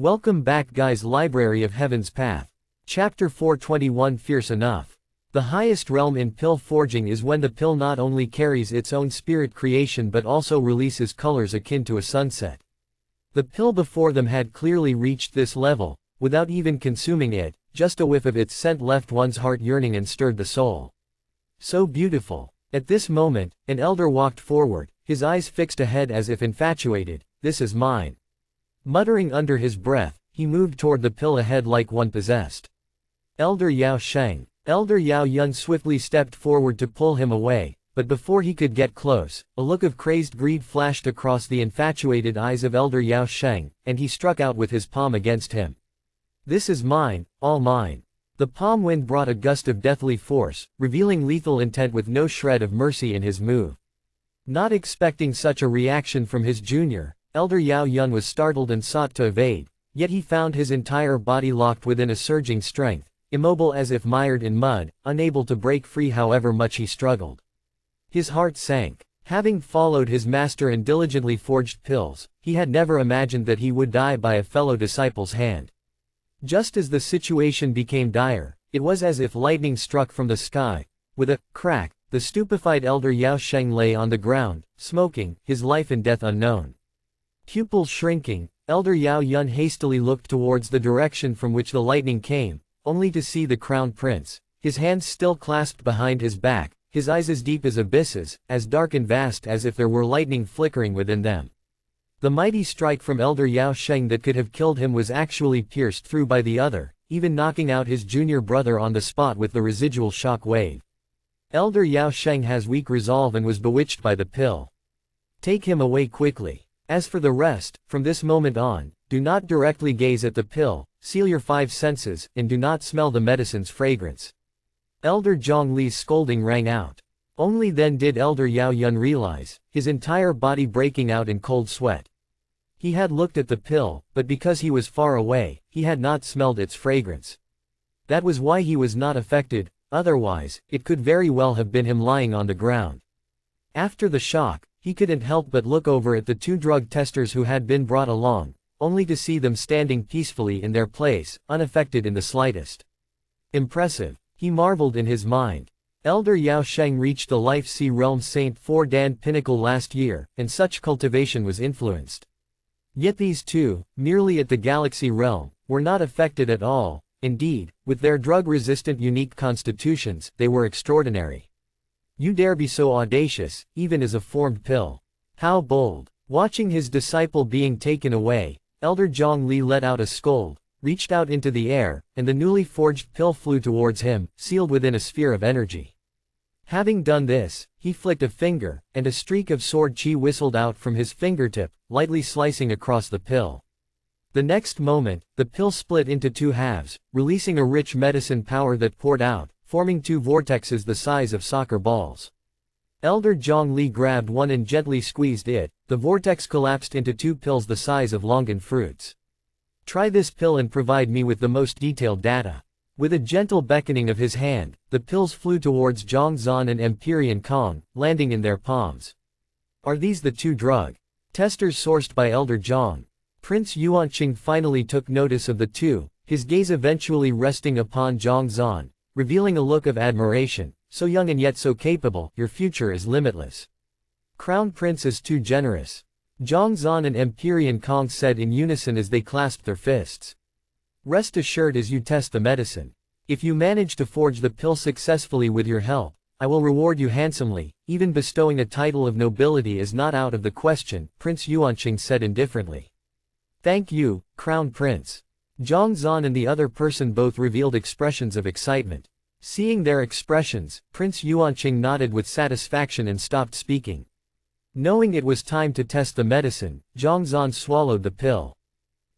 Welcome back guys, Library of Heaven's Path. Chapter 421, Fierce Enough. The highest realm in pill forging is when the pill not only carries its own spirit creation but also releases colors akin to a sunset. The pill before them had clearly reached this level, without even consuming it, just a whiff of its scent left one's heart yearning and stirred the soul. So beautiful. At this moment, an elder walked forward, his eyes fixed ahead as if infatuated. This is mine. Muttering under his breath, he moved toward the pill ahead like one possessed. Elder Yao Sheng. Elder Yao Yun swiftly stepped forward to pull him away, but before he could get close, a look of crazed greed flashed across the infatuated eyes of Elder Yao Sheng, and he struck out with his palm against him. This is mine, all mine. The palm wind brought a gust of deathly force, revealing lethal intent with no shred of mercy in his move. Not expecting such a reaction from his junior, Elder Yao Yun was startled and sought to evade, yet he found his entire body locked within a surging strength, immobile as if mired in mud, unable to break free however much he struggled. His heart sank. Having followed his master and diligently forged pills, he had never imagined that he would die by a fellow disciple's hand. Just as the situation became dire, it was as if lightning struck from the sky. With a crack, the stupefied Elder Yao Sheng lay on the ground, smoking, his life and death unknown. Pupils shrinking, Elder Yao Yun hastily looked towards the direction from which the lightning came, only to see the crown prince, his hands still clasped behind his back, his eyes as deep as abysses, as dark and vast as if there were lightning flickering within them. The mighty strike from Elder Yao Sheng that could have killed him was actually pierced through by the other, even knocking out his junior brother on the spot with the residual shock wave. Elder Yao Sheng has weak resolve and was bewitched by the pill. Take him away quickly. As for the rest, from this moment on, do not directly gaze at the pill, seal your 5 senses, and do not smell the medicine's fragrance. Elder Zhong Li's scolding rang out. Only then did Elder Yao Yun realize, his entire body breaking out in cold sweat. He had looked at the pill, but because he was far away, he had not smelled its fragrance. That was why he was not affected, otherwise, it could very well have been him lying on the ground. After the shock, he couldn't help but look over at the 2 drug testers who had been brought along, only to see them standing peacefully in their place, unaffected in the slightest. Impressive, he marveled in his mind. Elder Yao Sheng reached the Life Sea Realm Saint 4 Dan pinnacle last year, and such cultivation was influenced. Yet these two, merely at the Galaxy Realm, were not affected at all. Indeed, with their drug-resistant unique constitutions, they were extraordinary. You dare be so audacious, even as a formed pill. How bold. Watching his disciple being taken away, Elder Zhong Li let out a scold, reached out into the air, and the newly forged pill flew towards him, sealed within a sphere of energy. Having done this, he flicked a finger, and a streak of sword chi whistled out from his fingertip, lightly slicing across the pill. The next moment, the pill split into 2 halves, releasing a rich medicine power that poured out, forming 2 vortexes the size of soccer balls. Elder Zhong Li grabbed one and gently squeezed it. The vortex collapsed into 2 pills the size of longan fruits. Try this pill and provide me with the most detailed data. With a gentle beckoning of his hand, the pills flew towards Zhang Zan and Empyrean Kong, landing in their palms. Are these the 2 drug testers sourced by Elder Zhang? Prince Yuanqing finally took notice of the 2, his gaze eventually resting upon Zhang Zan, revealing a look of admiration. So young and yet so capable, your future is limitless. Crown Prince is too generous. Zhang Zan and Empyrean Kong said in unison as they clasped their fists. Rest assured as you test the medicine. If you manage to forge the pill successfully with your help, I will reward you handsomely. Even bestowing a title of nobility is not out of the question, Prince Yuanqing said indifferently. Thank you, Crown Prince. Zhang Zan and the other person both revealed expressions of excitement. Seeing their expressions, Prince Yuanqing nodded with satisfaction and stopped speaking. Knowing it was time to test the medicine, Zhang Zan swallowed the pill.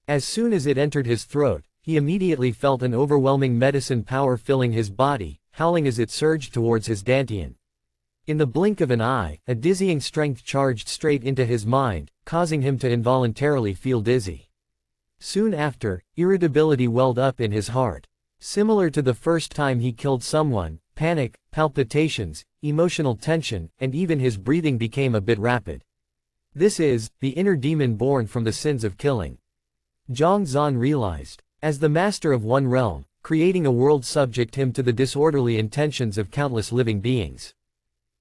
As soon as it entered his throat, he immediately felt an overwhelming medicine power filling his body, howling as it surged towards his dantian. In the blink of an eye, a dizzying strength charged straight into his mind, causing him to involuntarily feel dizzy. Soon after, irritability welled up in his heart. Similar to the first time he killed someone, panic, palpitations, emotional tension, and even his breathing became a bit rapid. This is, the inner demon born from the sins of killing. Zhang Zan realized. As the master of one realm, creating a world subject him to the disorderly intentions of countless living beings.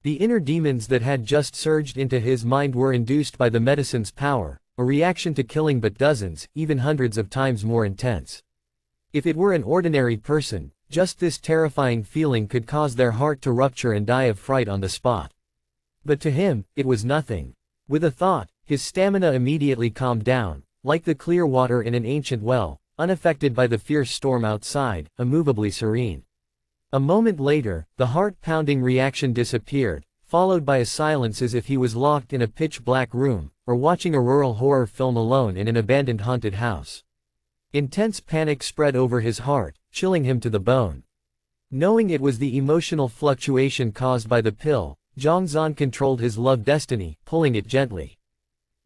The inner demons that had just surged into his mind were induced by the medicine's power, a reaction to killing but dozens, even hundreds of times more intense. If it were an ordinary person, just this terrifying feeling could cause their heart to rupture and die of fright on the spot. But to him, it was nothing. With a thought, his stamina immediately calmed down, like the clear water in an ancient well, unaffected by the fierce storm outside, immovably serene. A moment later, the heart-pounding reaction disappeared, followed by a silence as if he was locked in a pitch-black room, or watching a rural horror film alone in an abandoned haunted house. Intense panic spread over his heart, chilling him to the bone. Knowing it was the emotional fluctuation caused by the pill, Zhang Zan controlled his love destiny, pulling it gently.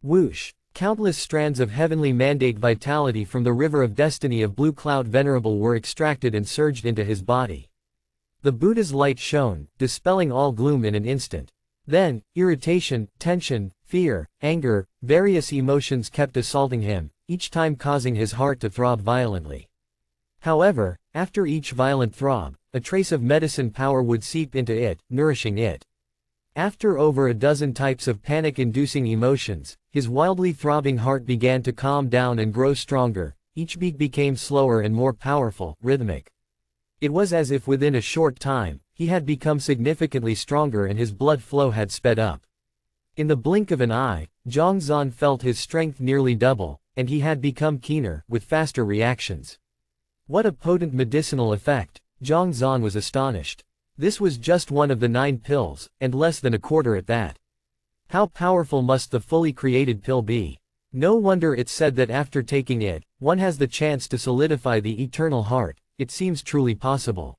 Whoosh! Countless strands of heavenly mandate vitality from the river of destiny of Blue Cloud Venerable were extracted and surged into his body. The Buddha's light shone, dispelling all gloom in an instant. Then, irritation, tension, fear, anger, various emotions kept assaulting him, each time causing his heart to throb violently. However, after each violent throb, a trace of medicine power would seep into it, nourishing it. After over a dozen types of panic-inducing emotions, his wildly throbbing heart began to calm down and grow stronger, each beat became slower and more powerful, rhythmic. It was as if within a short time, he had become significantly stronger and his blood flow had sped up. In the blink of an eye, Zhang Zan felt his strength nearly double, and he had become keener, with faster reactions. What a potent medicinal effect! Zhang Zan was astonished. This was just one of the 9 pills, and less than a quarter at that. How powerful must the fully created pill be? No wonder it's said that after taking it, one has the chance to solidify the eternal heart. It seems truly possible.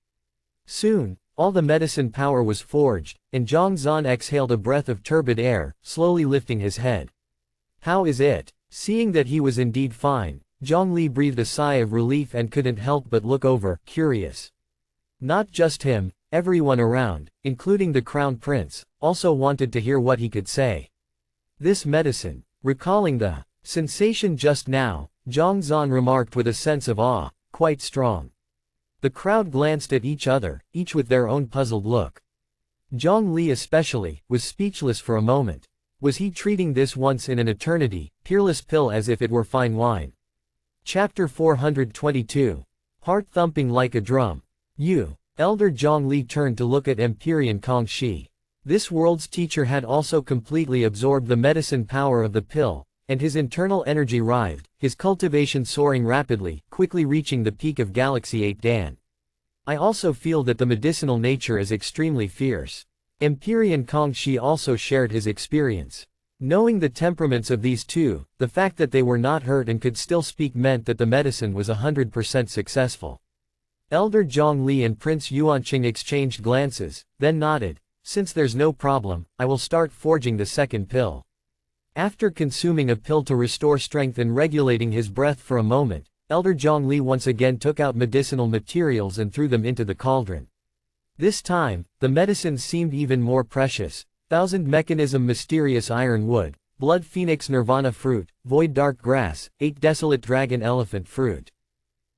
Soon, all the medicine power was forged, and Zhang Zan exhaled a breath of turbid air, slowly lifting his head. How is it? Seeing that he was indeed fine, Zhang Li breathed a sigh of relief and couldn't help but look over, curious. Not just him, everyone around, including the crown prince, also wanted to hear what he could say. This medicine, recalling the sensation just now, Zhang Zan remarked with a sense of awe, quite strong. The crowd glanced at each other, each with their own puzzled look. Zhang Li especially, was speechless for a moment. Was he treating this once in an eternity, peerless pill as if it were fine wine? Chapter 422. Heart thumping like a drum. Elder Zhang Li turned to look at Empyrean Kong Shi. This world's teacher had also completely absorbed the medicine power of the pill, and his internal energy writhed, his cultivation soaring rapidly, quickly reaching the peak of Galaxy 8 Dan. I also feel that the medicinal nature is extremely fierce. Empyrean Kong Shi also shared his experience. Knowing the temperaments of these two, the fact that they were not hurt and could still speak meant that the medicine was 100% successful. Elder Zhang Li and Prince Yuanqing exchanged glances, then nodded. Since there's no problem, I will start forging the second pill. After consuming a pill to restore strength and regulating his breath for a moment, Elder Zhang Li once again took out medicinal materials and threw them into the cauldron. This time, the medicines seemed even more precious. Thousand Mechanism Mysterious Iron Wood, Blood Phoenix Nirvana Fruit, Void Dark Grass, 8 Desolate Dragon Elephant Fruit.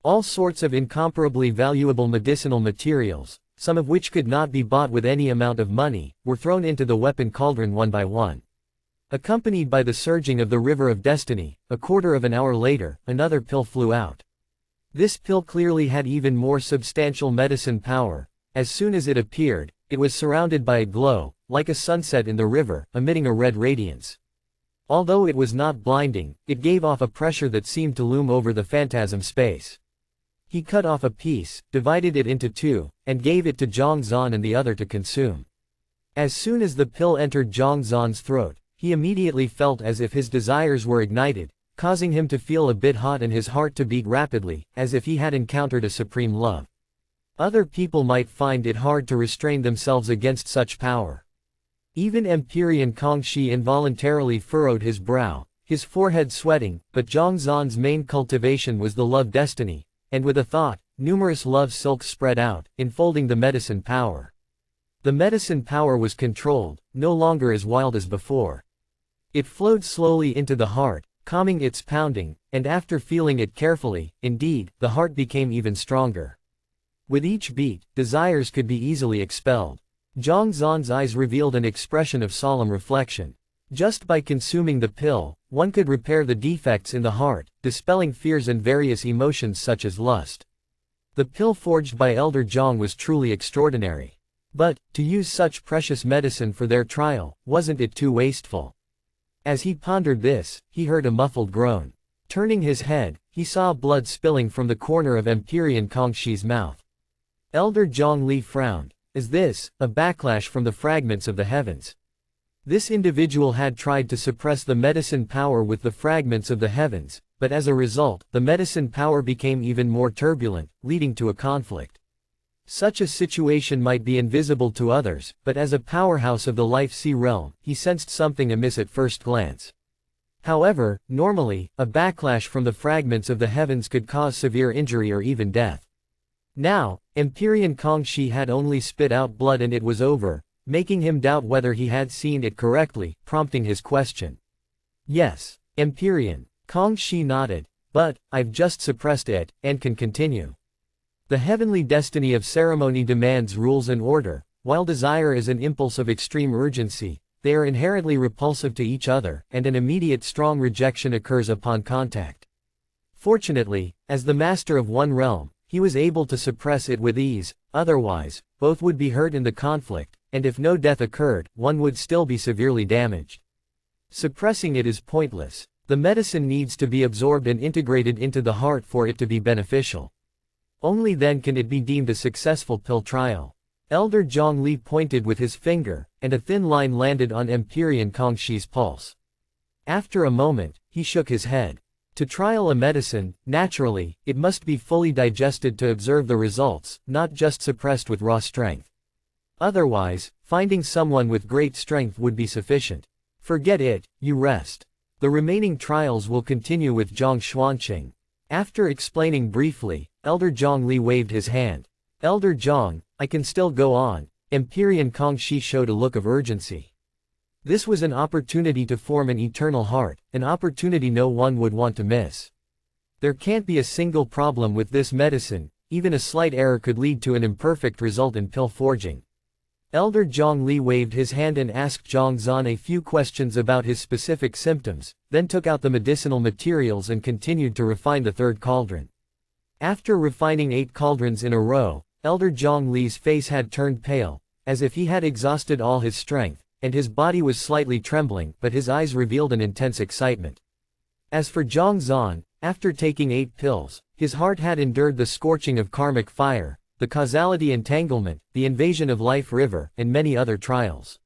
All sorts of incomparably valuable medicinal materials, some of which could not be bought with any amount of money, were thrown into the weapon cauldron one by one. Accompanied by the surging of the River of Destiny, a quarter of an hour later, another pill flew out. This pill clearly had even more substantial medicine power. As soon as it appeared, it was surrounded by a glow, like a sunset in the river, emitting a red radiance. Although it was not blinding, it gave off a pressure that seemed to loom over the phantasm space. He cut off a piece, divided it into 2, and gave it to Zhang Zan and the other to consume. As soon as the pill entered Zhang Zan's throat, he immediately felt as if his desires were ignited, causing him to feel a bit hot and his heart to beat rapidly, as if he had encountered a supreme love. Other people might find it hard to restrain themselves against such power. Even Empyrean Kong Shi involuntarily furrowed his brow, his forehead sweating, but Zhang Zan's main cultivation was the love destiny, and with a thought, numerous love silks spread out, enfolding the medicine power. The medicine power was controlled, no longer as wild as before. It flowed slowly into the heart, calming its pounding, and after feeling it carefully, indeed, the heart became even stronger. With each beat, desires could be easily expelled. Zhang Zan's eyes revealed an expression of solemn reflection. Just by consuming the pill, one could repair the defects in the heart, dispelling fears and various emotions such as lust. The pill forged by Elder Zhang was truly extraordinary. But, to use such precious medicine for their trial, wasn't it too wasteful? As he pondered this, he heard a muffled groan. Turning his head, he saw blood spilling from the corner of Empyrean Kongshi's mouth. Elder Zhang Li frowned. Is this a backlash from the fragments of the heavens? This individual had tried to suppress the medicine power with the fragments of the heavens, but as a result, the medicine power became even more turbulent, leading to a conflict. Such a situation might be invisible to others, but as a powerhouse of the Life Sea realm, he sensed something amiss at first glance. However, normally, a backlash from the fragments of the heavens could cause severe injury or even death. Now, Empyrean Kongshi had only spit out blood and it was over, making him doubt whether he had seen it correctly, prompting his question. Yes, Empyrean. Kongshi nodded. But, I've just suppressed it, and can continue. The heavenly destiny of ceremony demands rules and order, while desire is an impulse of extreme urgency, they are inherently repulsive to each other, and an immediate strong rejection occurs upon contact. Fortunately, as the master of one realm, he was able to suppress it with ease, otherwise, both would be hurt in the conflict, and if no death occurred, one would still be severely damaged. Suppressing it is pointless. The medicine needs to be absorbed and integrated into the heart for it to be beneficial. Only then can it be deemed a successful pill trial. Elder Zhang Li pointed with his finger, and a thin line landed on Empyrean Kongshi's pulse. After a moment, he shook his head. To trial a medicine, naturally, it must be fully digested to observe the results, not just suppressed with raw strength. Otherwise, finding someone with great strength would be sufficient. Forget it, you rest. The remaining trials will continue with Zhang Xuanqing. After explaining briefly, Elder Zhang Li waved his hand. Elder Zhang, I can still go on. Empyrean Kongshi showed a look of urgency. This was an opportunity to form an eternal heart, an opportunity no one would want to miss. There can't be a single problem with this medicine, even a slight error could lead to an imperfect result in pill forging. Elder Zhang Li waved his hand and asked Zhang Zan a few questions about his specific symptoms, then took out the medicinal materials and continued to refine the third cauldron. After refining 8 cauldrons in a row, Elder Zhang Li's face had turned pale, as if he had exhausted all his strength, and his body was slightly trembling, but his eyes revealed an intense excitement. As for Zhang Zan, after taking 8 pills, his heart had endured the scorching of karmic fire, the causality entanglement, the invasion of Life River, and many other trials.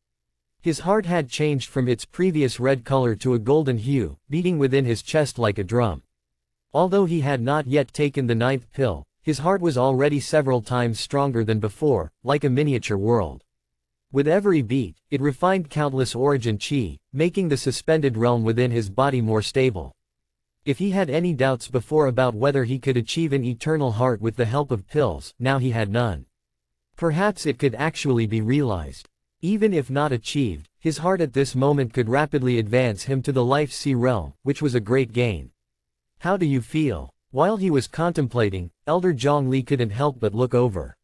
His heart had changed from its previous red color to a golden hue, beating within his chest like a drum. Although he had not yet taken the 9th pill, his heart was already several times stronger than before, like a miniature world. With every beat, it refined countless origin chi, making the suspended realm within his body more stable. If he had any doubts before about whether he could achieve an eternal heart with the help of pills, now he had none. Perhaps it could actually be realized. Even if not achieved, his heart at this moment could rapidly advance him to the Life Sea realm, which was a great gain. How do you feel? While he was contemplating, Elder Zhang Li couldn't help but look over.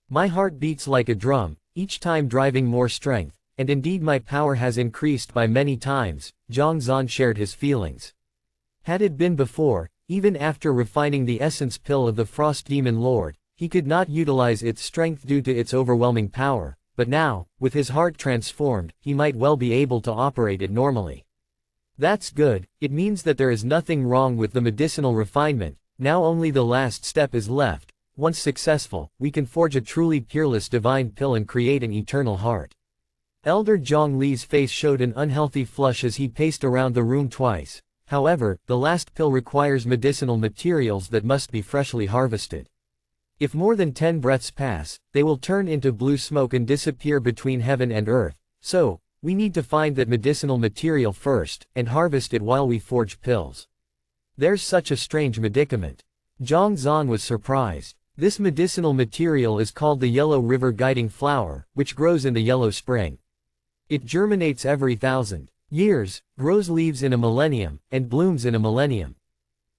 My heart beats like a drum, each time driving more strength, and indeed my power has increased by many times. Zhang Zan shared his feelings. Had it been before, even after refining the essence pill of the Frost Demon Lord, he could not utilize its strength due to its overwhelming power, but now, with his heart transformed, he might well be able to operate it normally. That's good, it means that there is nothing wrong with the medicinal refinement, now only the last step is left. Once successful, we can forge a truly peerless divine pill and create an eternal heart. Elder Zhang Li's face showed an unhealthy flush as he paced around the room twice. However, the last pill requires medicinal materials that must be freshly harvested. If more than 10 breaths pass, they will turn into blue smoke and disappear between heaven and earth, so, we need to find that medicinal material first, and harvest it while we forge pills. There's such a strange medicament. Zhang Zan was surprised. This medicinal material is called the Yellow River Guiding Flower, which grows in the Yellow Spring. It germinates every 1,000 years, grows leaves in a millennium, and blooms in a millennium.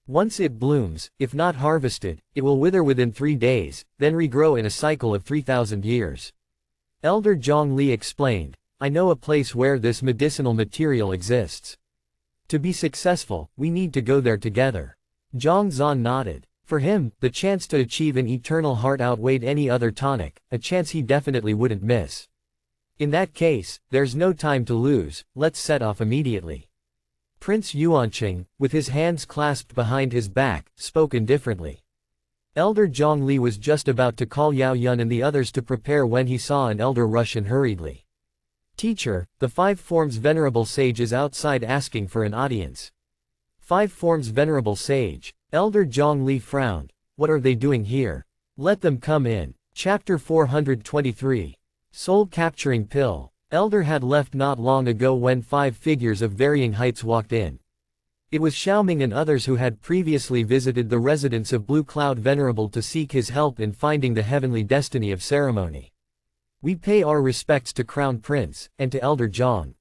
Once it blooms, if not harvested, it will wither within 3 days, then regrow in a cycle of 3,000 years. Elder Zhang Li explained, I know a place where this medicinal material exists. To be successful, we need to go there together. Zhang Zan nodded. For him, the chance to achieve an eternal heart outweighed any other tonic, a chance he definitely wouldn't miss. In that case, there's no time to lose, let's set off immediately. Prince Yuanqing, with his hands clasped behind his back, spoke indifferently. Elder Zhang Li was just about to call Yao Yun and the others to prepare when he saw an elder rush in hurriedly. Teacher, the 5 Forms Venerable Sage is outside asking for an audience. 5 Forms Venerable Sage. Elder Zhang Li frowned. What are they doing here? Let them come in. Chapter 423. Soul-capturing pill. Elder had left not long ago when 5 figures of varying heights walked in. It was Xiaoming and others who had previously visited the residence of Blue Cloud Venerable to seek his help in finding the heavenly destiny of ceremony. We pay our respects to Crown Prince, and to Elder Zhang.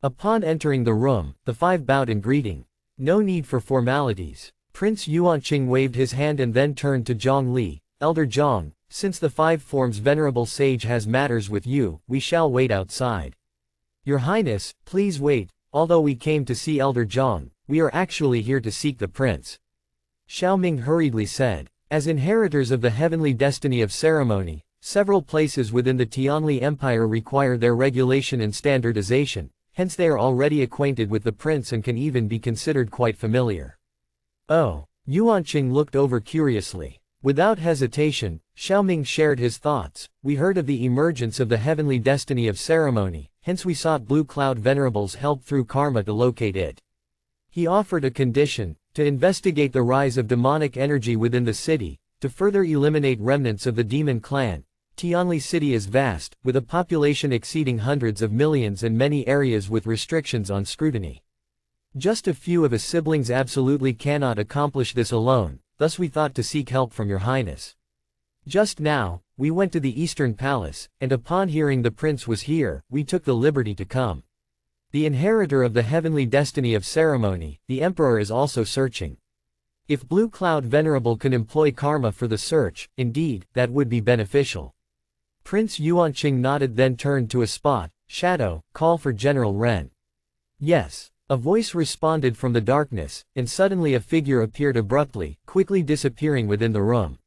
Upon entering the room, the 5 bowed in greeting. No need for formalities. Prince Yuanqing waved his hand and then turned to Zhang Li. Elder Zhang, since the 5 Forms Venerable Sage has matters with you, we shall wait outside. Your Highness, please wait, although we came to see Elder Zhang, we are actually here to seek the prince. Xiaoming hurriedly said. As inheritors of the heavenly destiny of ceremony, several places within the Tianli Empire require their regulation and standardization, hence they are already acquainted with the prince and can even be considered quite familiar. Oh, Yuanqing looked over curiously. Without hesitation, Xiaoming shared his thoughts. We heard of the emergence of the heavenly destiny of ceremony, hence we sought Blue Cloud Venerable's help through karma to locate it. He offered a condition, to investigate the rise of demonic energy within the city, to further eliminate remnants of the demon clan. Tianli City is vast, with a population exceeding hundreds of millions and many areas with restrictions on scrutiny. Just a few of his siblings absolutely cannot accomplish this alone, thus we thought to seek help from your highness. Just now, we went to the Eastern Palace, and upon hearing the prince was here, we took the liberty to come. The inheritor of the heavenly destiny of ceremony, the emperor is also searching. If Blue Cloud Venerable can employ karma for the search, indeed, that would be beneficial. Prince Yuanqing nodded then turned to a spot, shadow, call for General Ren. Yes. A voice responded from the darkness, and suddenly a figure appeared abruptly, quickly disappearing within the room.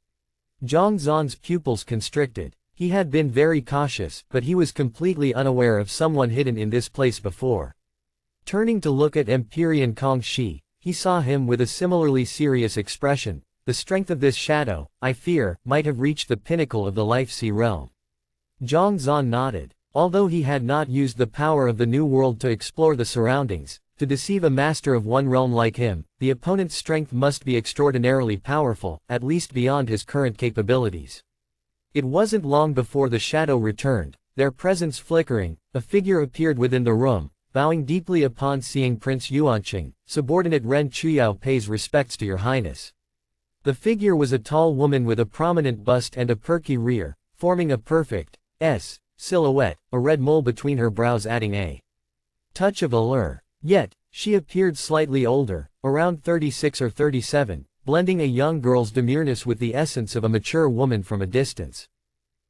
Zhang Zan's pupils constricted. He had been very cautious, but he was completely unaware of someone hidden in this place before. Turning to look at Empyrean Kong Shi, he saw him with a similarly serious expression. The strength of this shadow, I fear, might have reached the pinnacle of the Life Sea realm. Zhang Zan nodded. Although he had not used the power of the new world to explore the surroundings, to deceive a master of one realm like him, the opponent's strength must be extraordinarily powerful, at least beyond his current capabilities. It wasn't long before the shadow returned, their presence flickering, a figure appeared within the room, bowing deeply upon seeing Prince Yuanqing. Subordinate Ren Chuyao pays respects to your highness. The figure was a tall woman with a prominent bust and a perky rear, forming a perfect S silhouette, a red mole between her brows adding a touch of allure. Yet, she appeared slightly older, around 36 or 37, blending a young girl's demureness with the essence of a mature woman from a distance.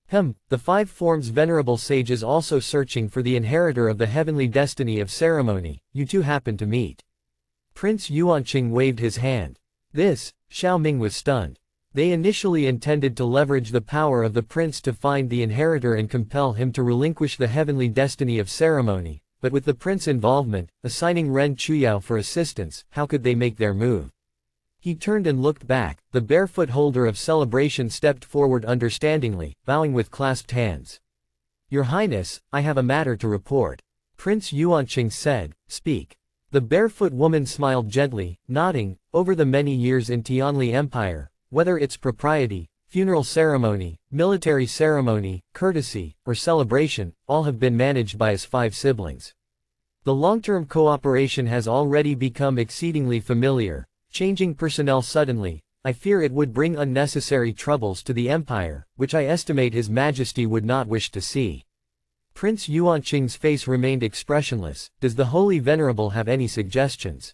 The 5 Forms Venerable Sage is also searching for the inheritor of the heavenly destiny of ceremony, you two happen to meet. Prince Yuanqing waved his hand. This, Xiaoming was stunned. They initially intended to leverage the power of the prince to find the inheritor and compel him to relinquish the heavenly destiny of ceremony. But with the prince's involvement, assigning Ren Chuyao for assistance, how could they make their move? He turned and looked back. The barefoot holder of celebration stepped forward understandingly, bowing with clasped hands. Your Highness, I have a matter to report. Prince Yuanqing said, speak. The barefoot woman smiled gently, nodding. Over the many years in Tianli Empire, whether it's propriety, funeral ceremony, military ceremony, courtesy, or celebration, all have been managed by his 5 siblings. The long-term cooperation has already become exceedingly familiar. Changing personnel suddenly, I fear it would bring unnecessary troubles to the empire, which I estimate His Majesty would not wish to see. Prince Yuanqing's face remained expressionless. Does the Holy Venerable have any suggestions?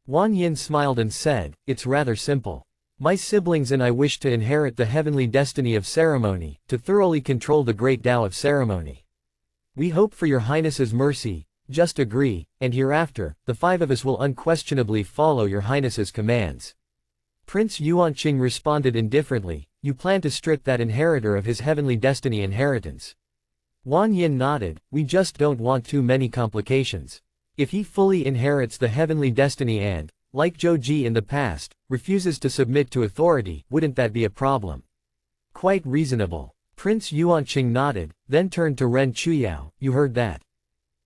Wang Yin smiled and said, it's rather simple. My siblings and I wish to inherit the heavenly destiny of ceremony, to thoroughly control the great Tao of ceremony. We hope for your Highness's mercy, just agree, and hereafter, the 5 of us will unquestionably follow your Highness's commands. Prince Yuanqing responded indifferently, you plan to strip that inheritor of his heavenly destiny inheritance. Wang Yin nodded, we just don't want too many complications. If he fully inherits the heavenly destiny and, like Zhou Ji in the past, refuses to submit to authority, wouldn't that be a problem? Quite reasonable. Prince Yuanqing nodded, then turned to Ren Chuyao, you heard that.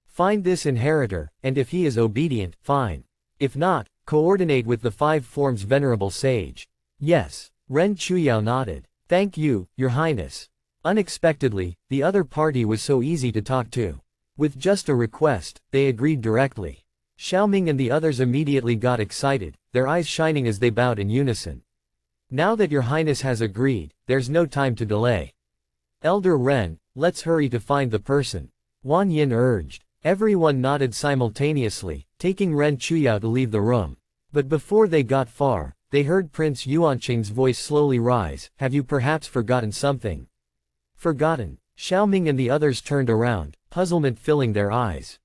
Find this inheritor, and if he is obedient, fine. If not, coordinate with the 5 forms Venerable Sage. Yes. Ren Chuyao nodded. Thank you, Your Highness. Unexpectedly, the other party was so easy to talk to. With just a request, they agreed directly. Xiaoming and the others immediately got excited, their eyes shining as they bowed in unison. Now that Your Highness has agreed, there's no time to delay. Elder Ren, let's hurry to find the person. Wang Yin urged. Everyone nodded simultaneously, taking Ren Chuyao to leave the room. But before they got far, they heard Prince Yuanqing's voice slowly rise, have you perhaps forgotten something? Forgotten. Xiaoming and the others turned around, puzzlement filling their eyes.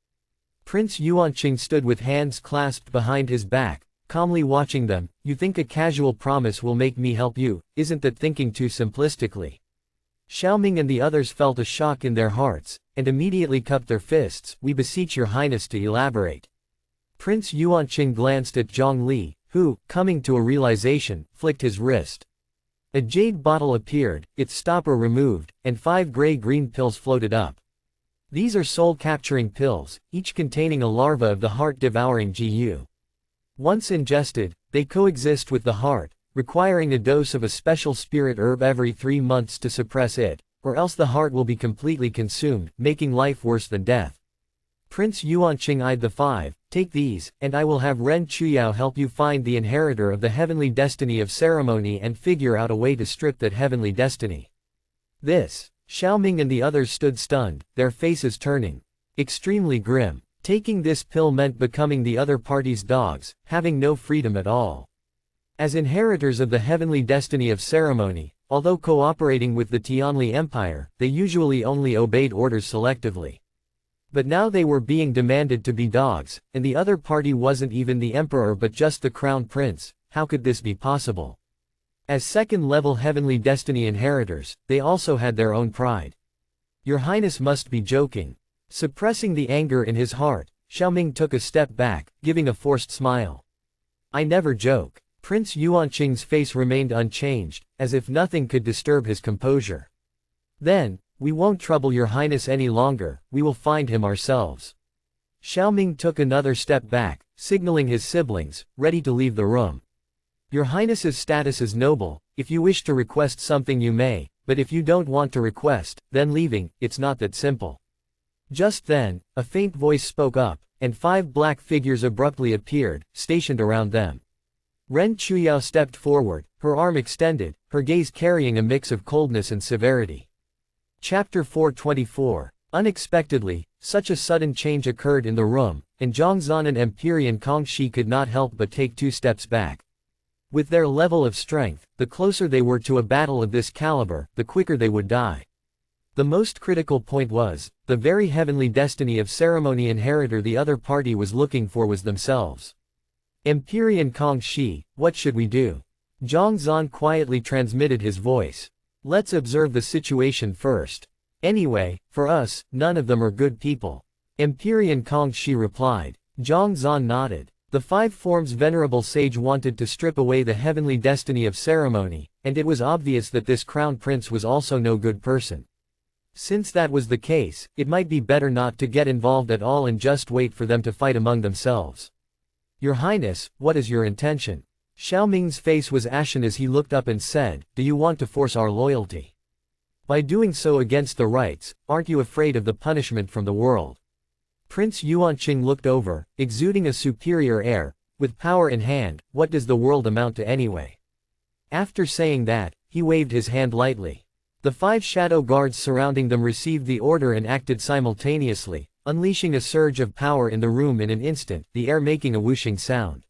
Prince Yuanqing stood with hands clasped behind his back, calmly watching them. You think a casual promise will make me help you, isn't that thinking too simplistically? Xiaoming and the others felt a shock in their hearts, and immediately cupped their fists. We beseech Your Highness to elaborate. Prince Yuanqing glanced at Zhang Li, who, coming to a realization, flicked his wrist. A jade bottle appeared, its stopper removed, and 5 gray-green pills floated up. These are soul-capturing pills, each containing a larva of the heart-devouring GU. Once ingested, they coexist with the heart, requiring a dose of a special spirit herb every 3 months to suppress it, or else the heart will be completely consumed, making life worse than death. Prince Yuanqing eyed the 5, take these, and I will have Ren Chuyao help you find the inheritor of the heavenly destiny of ceremony and figure out a way to strip that heavenly destiny. This. Xiaoming and the others stood stunned, their faces turning extremely grim. Taking this pill meant becoming the other party's dogs, having no freedom at all. As inheritors of the heavenly destiny of ceremony, although cooperating with the Tianli Empire, they usually only obeyed orders selectively. But now they were being demanded to be dogs, and the other party wasn't even the emperor but just the crown prince. How could this be possible? As second-level heavenly destiny inheritors, they also had their own pride. Your Highness must be joking. Suppressing the anger in his heart, Xiaoming took a step back, giving a forced smile. I never joke. Prince Yuanqing's face remained unchanged, as if nothing could disturb his composure. Then, we won't trouble Your Highness any longer, we will find him ourselves. Xiaoming took another step back, signaling his siblings, ready to leave the room. Your Highness's status is noble, if you wish to request something you may, but if you don't want to request, then leaving, it's not that simple. Just then, a faint voice spoke up, and 5 black figures abruptly appeared, stationed around them. Ren Chuyao stepped forward, her arm extended, her gaze carrying a mix of coldness and severity. Chapter 424. Unexpectedly, such a sudden change occurred in the room, and Zhongzhan and Empyrean Kongxi could not help but take 2 steps back. With their level of strength, the closer they were to a battle of this caliber, the quicker they would die. The most critical point was, the very heavenly destiny of ceremony inheritor the other party was looking for was themselves. Empyrean Kongxi, what should we do? Zhongzhan quietly transmitted his voice. Let's observe the situation first. Anyway, for us, none of them are good people. Empyrean Kongxi replied. Zhongzhan nodded. The 5 forms Venerable Sage wanted to strip away the heavenly destiny of ceremony, and it was obvious that this crown prince was also no good person. Since that was the case, it might be better not to get involved at all and just wait for them to fight among themselves. Your Highness, what is your intention? Xiaoming's face was ashen as he looked up and said, do you want to force our loyalty? By doing so against the rights, aren't you afraid of the punishment from the world? Prince Yuanqing looked over, exuding a superior air, with power in hand, what does the world amount to anyway? After saying that, he waved his hand lightly. The 5 shadow guards surrounding them received the order and acted simultaneously, unleashing a surge of power in the room in an instant, the air making a whooshing sound.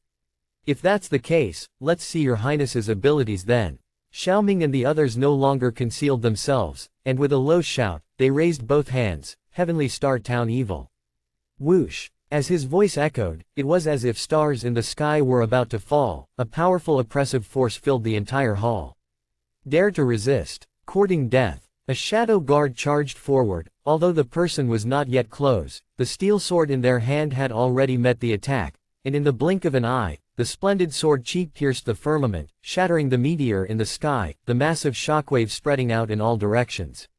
If that's the case, let's see your highness's abilities then. Xiaoming and the others no longer concealed themselves, and with a low shout, they raised both hands, Heavenly Star Town Evil. Whoosh! As his voice echoed, it was as if stars in the sky were about to fall, a powerful oppressive force filled the entire hall. Dare to resist. Courting death. A shadow guard charged forward, although the person was not yet close, the steel sword in their hand had already met the attack, and in the blink of an eye, the splendid sword cheek pierced the firmament, shattering the meteor in the sky, the massive shockwave spreading out in all directions.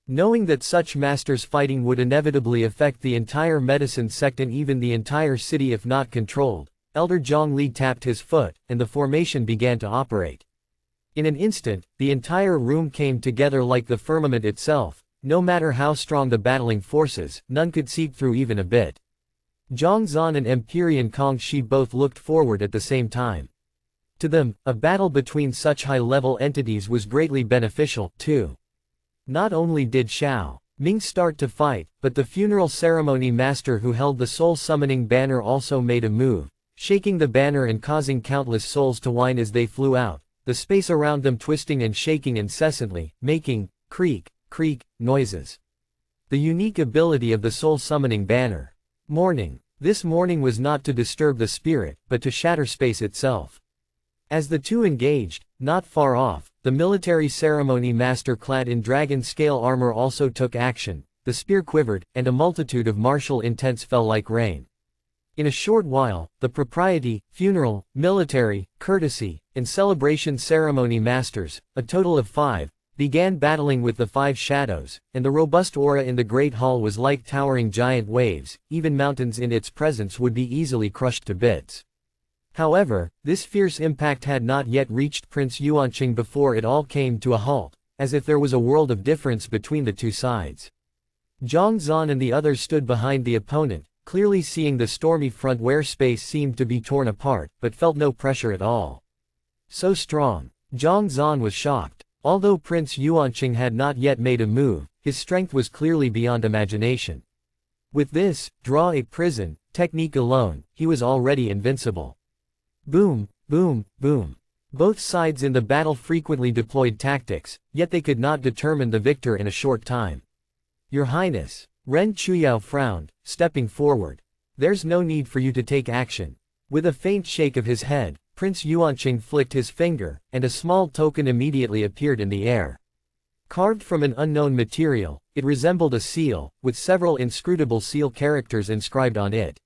Knowing that such masters fighting would inevitably affect the entire medicine sect and even the entire city if not controlled, Elder Zhongli tapped his foot, and the formation began to operate. In an instant, the entire room came together like the firmament itself. No matter how strong the battling forces, none could seep through even a bit. Zhang Zan and Empyrean Kong Shi both looked forward at the same time. To them, a battle between such high-level entities was greatly beneficial, too. Not only did Xiao Ming start to fight, but the funeral ceremony master who held the soul-summoning banner also made a move, shaking the banner and causing countless souls to whine as they flew out, the space around them twisting and shaking incessantly, making creak, creak noises. The unique ability of the soul-summoning banner. Mourning. This mourning was not to disturb the spirit, but to shatter space itself. As the two engaged, not far off, the military ceremony master clad in dragon-scale armor also took action, the spear quivered, and a multitude of martial intents fell like rain. In a short while, the propriety, funeral, military, courtesy, and celebration ceremony masters, a total of 5, began battling with the 5 shadows, and the robust aura in the Great Hall was like towering giant waves, even mountains in its presence would be easily crushed to bits. However, this fierce impact had not yet reached Prince Yuanqing before it all came to a halt, as if there was a world of difference between the two sides. Zhang Zan and the others stood behind the opponent, clearly seeing the stormy front where space seemed to be torn apart, but felt no pressure at all. So strong. Zhang Zan was shocked. Although Prince Yuanqing had not yet made a move, his strength was clearly beyond imagination. With this, draw a prison, technique alone, he was already invincible. Boom, boom, boom. Both sides in the battle frequently deployed tactics, yet they could not determine the victor in a short time. Your Highness. Ren Chuyao frowned, stepping forward. There's no need for you to take action. With a faint shake of his head, Prince Yuanqing flicked his finger, and a small token immediately appeared in the air. Carved from an unknown material, it resembled a seal, with several inscrutable seal characters inscribed on it.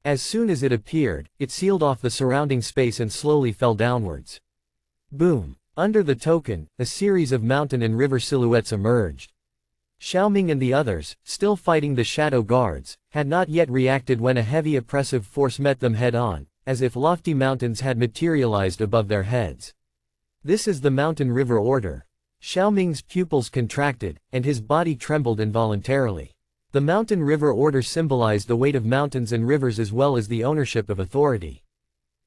As soon as it appeared, it sealed off the surrounding space and slowly fell downwards. Boom! Under the token, a series of mountain and river silhouettes emerged. Xiaoming and the others, still fighting the shadow guards, had not yet reacted when a heavy oppressive force met them head-on, as if lofty mountains had materialized above their heads. This is the mountain river order. Xiaoming's pupils contracted, and his body trembled involuntarily. The mountain river order symbolized the weight of mountains and rivers as well as the ownership of authority.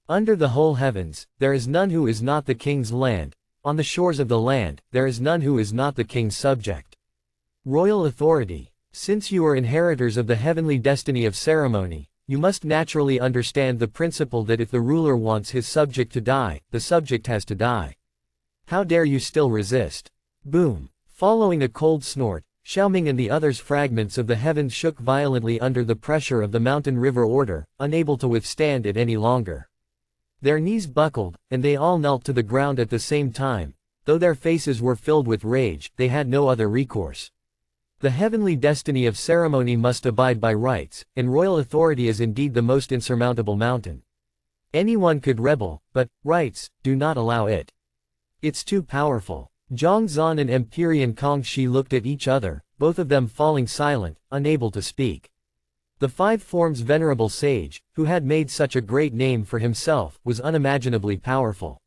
Under the whole heavens, there is none who is not the king's land. On the shores of the land, there is none who is not the king's subject. Royal authority. Since you are inheritors of the heavenly destiny of ceremony, you must naturally understand the principle that if the ruler wants his subject to die, the subject has to die. How dare you still resist? Boom. Following a cold snort, Xiaoming and the others' fragments of the heavens shook violently under the pressure of the mountain river order, unable to withstand it any longer. Their knees buckled, and they all knelt to the ground at the same time. Though their faces were filled with rage, they had no other recourse. The heavenly destiny of ceremony must abide by rights, and royal authority is indeed the most insurmountable mountain. Anyone could rebel, but rights do not allow it. It's too powerful. Zhang Zan and Empyrean Kong Shi looked at each other, both of them falling silent, unable to speak. The 5 Forms venerable sage, who had made such a great name for himself, was unimaginably powerful.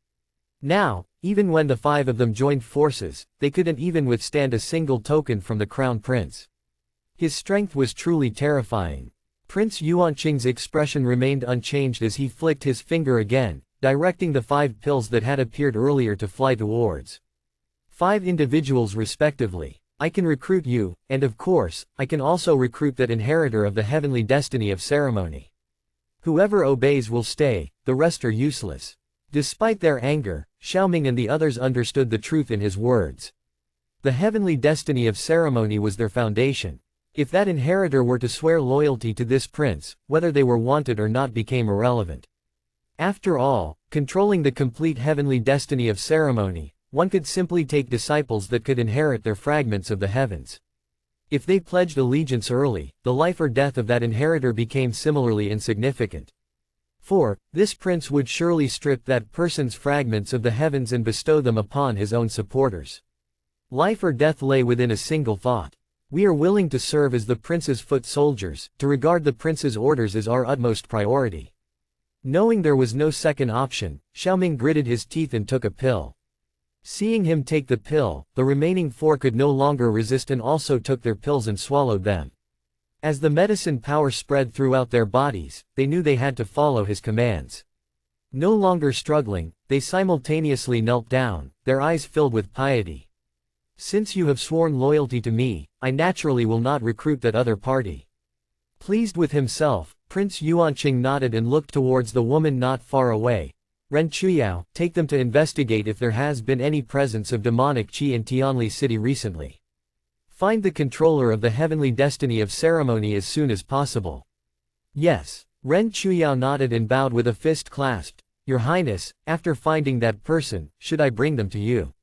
Now, even when the 5 of them joined forces, they couldn't even withstand a single token from the crown prince. His strength was truly terrifying. Prince Yuanqing's expression remained unchanged as he flicked his finger again, directing the 5 pills that had appeared earlier to fly towards. 5 individuals respectively. I can recruit you, and of course, I can also recruit that inheritor of the heavenly destiny of ceremony. Whoever obeys will stay, the rest are useless. Despite their anger, Xiaoming and the others understood the truth in his words. The heavenly destiny of ceremony was their foundation. If that inheritor were to swear loyalty to this prince, whether they were wanted or not became irrelevant. After all, controlling the complete heavenly destiny of ceremony, one could simply take disciples that could inherit their fragments of the heavens. If they pledged allegiance early, the life or death of that inheritor became similarly insignificant. 4. This prince would surely strip that person's fragments of the heavens and bestow them upon his own supporters. Life or death lay within a single thought. We are willing to serve as the prince's foot soldiers, to regard the prince's orders as our utmost priority. Knowing there was no second option, Xiaoming gritted his teeth and took a pill. Seeing him take the pill, the remaining 4 could no longer resist and also took their pills and swallowed them. As the medicine power spread throughout their bodies, they knew they had to follow his commands. No longer struggling, they simultaneously knelt down, their eyes filled with piety. Since you have sworn loyalty to me, I naturally will not recruit that other party. Pleased with himself, Prince Yuanqing nodded and looked towards the woman not far away. Ren Chuyao, take them to investigate if there has been any presence of demonic qi in Tianli City recently. Find the controller of the heavenly destiny of ceremony as soon as possible. Yes. Ren Chuyao nodded and bowed with a fist clasped. Your Highness, after finding that person, should I bring them to you?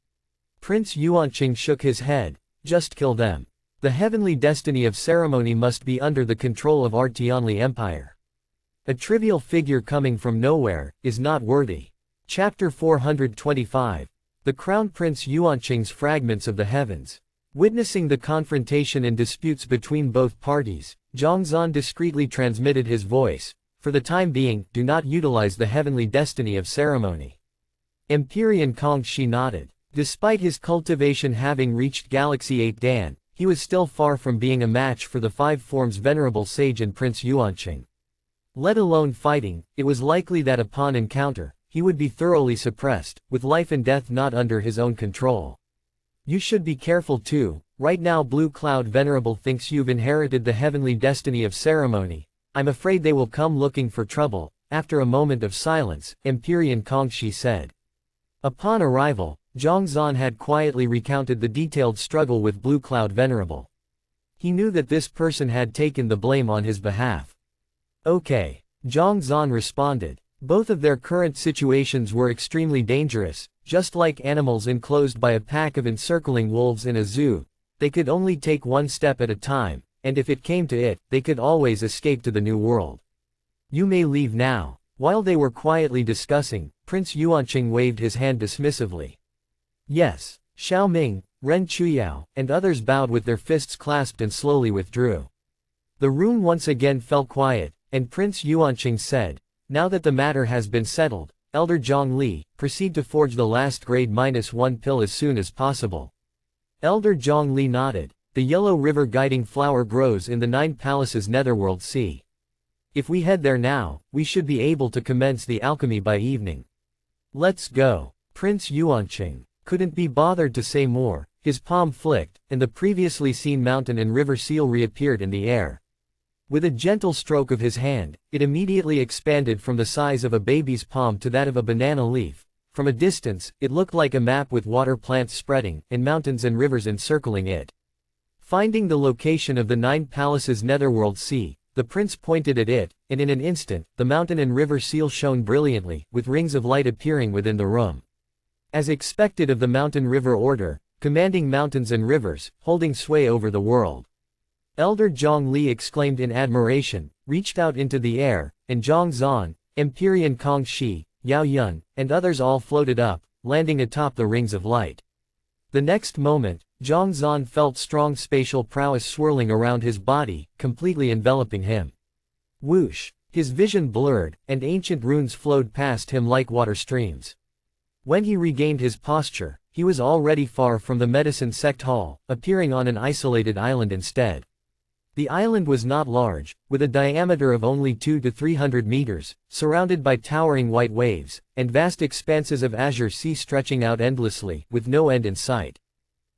Prince Yuanqing shook his head. Just kill them. The heavenly destiny of ceremony must be under the control of our Tianli Empire. A trivial figure coming from nowhere is not worthy. Chapter 425. The Crown Prince Yuanqing's Fragments of the Heavens. Witnessing the confrontation and disputes between both parties, Zhongzhan discreetly transmitted his voice. For the time being, do not utilize the heavenly destiny of ceremony. Empyrean Kongxi nodded. Despite his cultivation having reached Galaxy 8 Dan, he was still far from being a match for the 5 forms venerable sage and Prince Yuanqing. Let alone fighting, it was likely that upon encounter, he would be thoroughly suppressed, with life and death not under his own control. You should be careful too. Right now Blue Cloud Venerable thinks you've inherited the heavenly destiny of ceremony. I'm afraid they will come looking for trouble. After a moment of silence, Empyrean Kongxi said. Upon arrival, Zhongzhan had quietly recounted the detailed struggle with Blue Cloud Venerable. He knew that this person had taken the blame on his behalf. Okay. Zhongzhan responded. Both of their current situations were extremely dangerous, just like animals enclosed by a pack of encircling wolves in a zoo. They could only take one step at a time, and if it came to it, they could always escape to the new world. You may leave now. While they were quietly discussing, Prince Yuanqing waved his hand dismissively. Yes. Xiaoming, Ren Chuyao, and others bowed with their fists clasped and slowly withdrew. The room once again fell quiet, and Prince Yuanqing said, now that the matter has been settled, Elder Zhang Li, proceed to forge the last grade -1 pill as soon as possible. Elder Zhang Li nodded. The yellow river guiding flower grows in the 9 palaces Netherworld Sea. If we head there now, we should be able to commence the alchemy by evening. Let's go. Prince Yuanqing couldn't be bothered to say more. His palm flicked, and the previously seen mountain and river seal reappeared in the air. With a gentle stroke of his hand, it immediately expanded from the size of a baby's palm to that of a banana leaf. From a distance, it looked like a map with water plants spreading, and mountains and rivers encircling it. Finding the location of the 9 palaces Netherworld Sea, the prince pointed at it, and in an instant, the mountain and river seal shone brilliantly, with rings of light appearing within the room. As expected of the mountain-river order, commanding mountains and rivers, holding sway over the world. Elder Zhang Li exclaimed in admiration, reached out into the air, and Zhongzhan, Empyrean Kongxi, Yao Yun, and others all floated up, landing atop the rings of light. The next moment, Zhongzhan felt strong spatial prowess swirling around his body, completely enveloping him. Whoosh! His vision blurred, and ancient runes flowed past him like water streams. When he regained his posture, he was already far from the medicine sect hall, appearing on an isolated island instead. The island was not large, with a diameter of only 200 to 300 meters, surrounded by towering white waves, and vast expanses of azure sea stretching out endlessly, with no end in sight.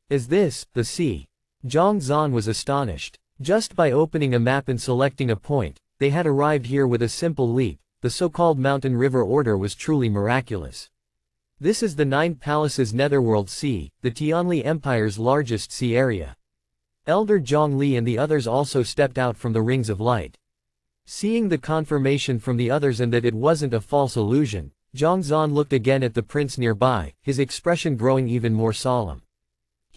Is this the sea? Zhang Zan was astonished. Just by opening a map and selecting a point, they had arrived here with a simple leap. The so-called mountain river order was truly miraculous. This is the Nine Palaces Netherworld Sea, the Tianli Empire's largest sea area. Elder Zhongli and the others also stepped out from the rings of light. Seeing the confirmation from the others and that it wasn't a false illusion, Zhang Zan looked again at the prince nearby, his expression growing even more solemn.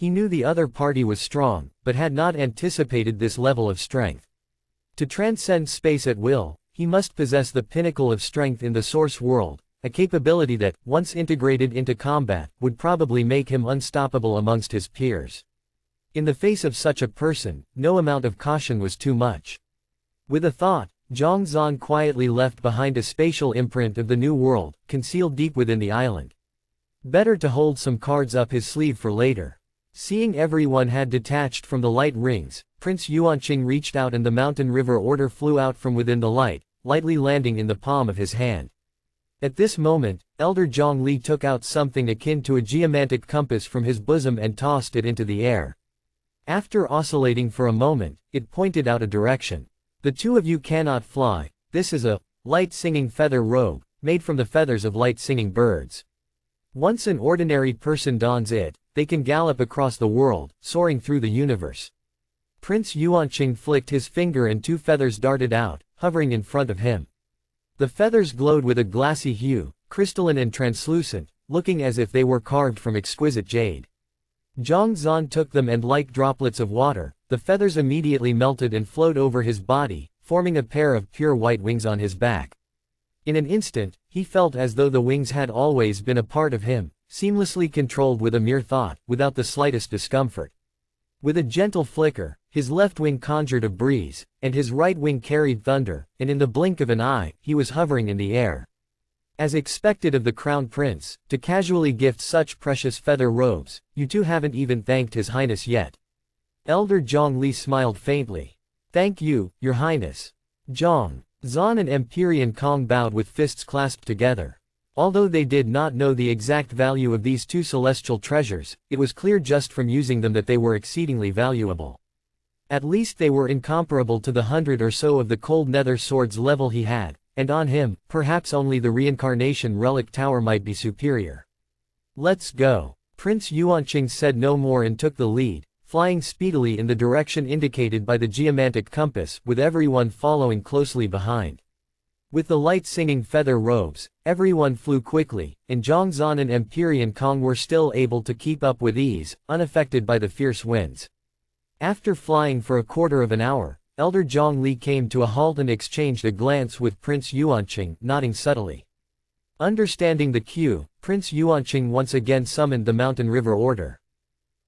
He knew the other party was strong, but had not anticipated this level of strength. To transcend space at will, he must possess the pinnacle of strength in the source world, a capability that, once integrated into combat, would probably make him unstoppable amongst his peers. In the face of such a person, no amount of caution was too much. With a thought, Zhang Zan quietly left behind a spatial imprint of the new world, concealed deep within the island. Better to hold some cards up his sleeve for later. Seeing everyone had detached from the light rings, Prince Yuanqing reached out and the mountain river order flew out from within the light, lightly landing in the palm of his hand. At this moment, Elder Zhongli took out something akin to a geomantic compass from his bosom and tossed it into the air. After oscillating for a moment, it pointed out a direction. The two of you cannot fly. This is a light-singing feather robe, made from the feathers of light-singing birds. Once an ordinary person dons it, they can gallop across the world, soaring through the universe. Prince Yuanqing flicked his finger and two feathers darted out, hovering in front of him. The feathers glowed with a glassy hue, crystalline and translucent, looking as if they were carved from exquisite jade. Zhang Zan took them and like droplets of water, the feathers immediately melted and flowed over his body, forming a pair of pure white wings on his back. In an instant, he felt as though the wings had always been a part of him, seamlessly controlled with a mere thought, without the slightest discomfort. With a gentle flicker, his left wing conjured a breeze, and his right wing carried thunder, and in the blink of an eye, he was hovering in the air. As expected of the crown prince, to casually gift such precious feather robes, you two haven't even thanked his highness yet. Elder Zhongli smiled faintly. Thank you, your highness. Zhang Zan and Empyrean Kong bowed with fists clasped together. Although they did not know the exact value of these two celestial treasures, it was clear just from using them that they were exceedingly valuable. At least they were incomparable to the 100 or so of the cold nether sword's level he had, and on him, perhaps only the reincarnation relic tower might be superior. Let's go. Prince Yuanqing said no more and took the lead, flying speedily in the direction indicated by the geomantic compass, with everyone following closely behind. With the light-singing feather robes, everyone flew quickly, and Zhang Zan and Empyrean Kong were still able to keep up with ease, unaffected by the fierce winds. After flying for a quarter of an hour, Elder Zhongli came to a halt and exchanged a glance with Prince Yuanqing, nodding subtly. Understanding the cue, Prince Yuanqing once again summoned the mountain river order.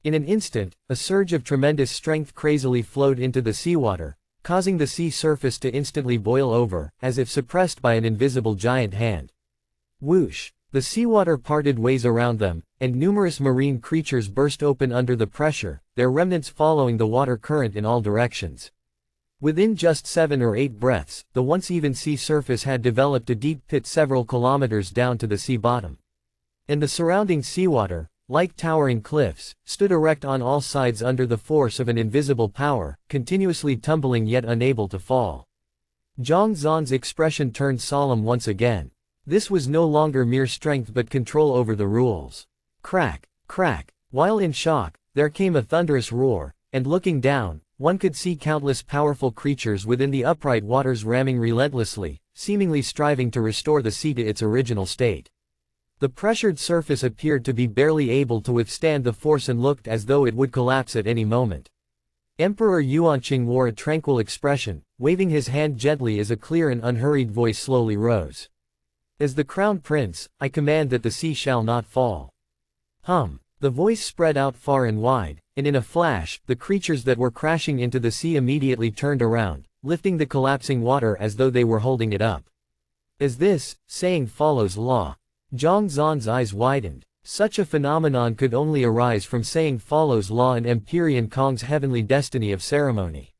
In an instant, a surge of tremendous strength crazily flowed into the seawater, causing the sea surface to instantly boil over, as if suppressed by an invisible giant hand. Whoosh! The seawater parted ways around them, and numerous marine creatures burst open under the pressure, their remnants following the water current in all directions. Within just 7 or 8 breaths, the once even sea surface had developed a deep pit several kilometers down to the sea bottom. And the surrounding seawater, like towering cliffs, stood erect on all sides under the force of an invisible power, continuously tumbling yet unable to fall. Zhang Zan's expression turned solemn once again. This was no longer mere strength but control over the rules. Crack, crack. While in shock, there came a thunderous roar, and looking down, one could see countless powerful creatures within the upright waters ramming relentlessly, seemingly striving to restore the sea to its original state. The pressured surface appeared to be barely able to withstand the force and looked as though it would collapse at any moment. Emperor Yuanqing wore a tranquil expression, waving his hand gently as a clear and unhurried voice slowly rose. As the crown prince, I command that the sea shall not fall. Hum. The voice spread out far and wide, and in a flash, the creatures that were crashing into the sea immediately turned around, lifting the collapsing water as though they were holding it up. As this saying follows law. Zhang Zan's eyes widened. Such a phenomenon could only arise from saying follows law and Empyrean Kong's heavenly destiny of ceremony.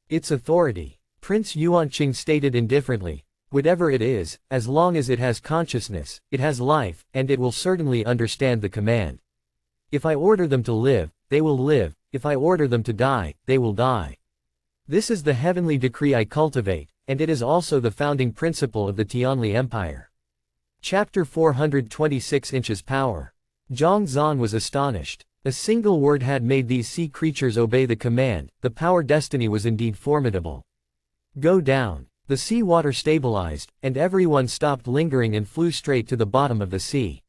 Its authority. Prince Yuanqing stated indifferently, whatever it is, as long as it has consciousness, it has life, and it will certainly understand the command. If I order them to live, they will live; if I order them to die, they will die. This is the heavenly decree I cultivate, and it is also the founding principle of the Tianli Empire. Chapter 426 Inches Power. Zhang Zan was astonished. A single word had made these sea creatures obey the command. The power destiny was indeed formidable. Go down. The sea water stabilized, and everyone stopped lingering and flew straight to the bottom of the sea.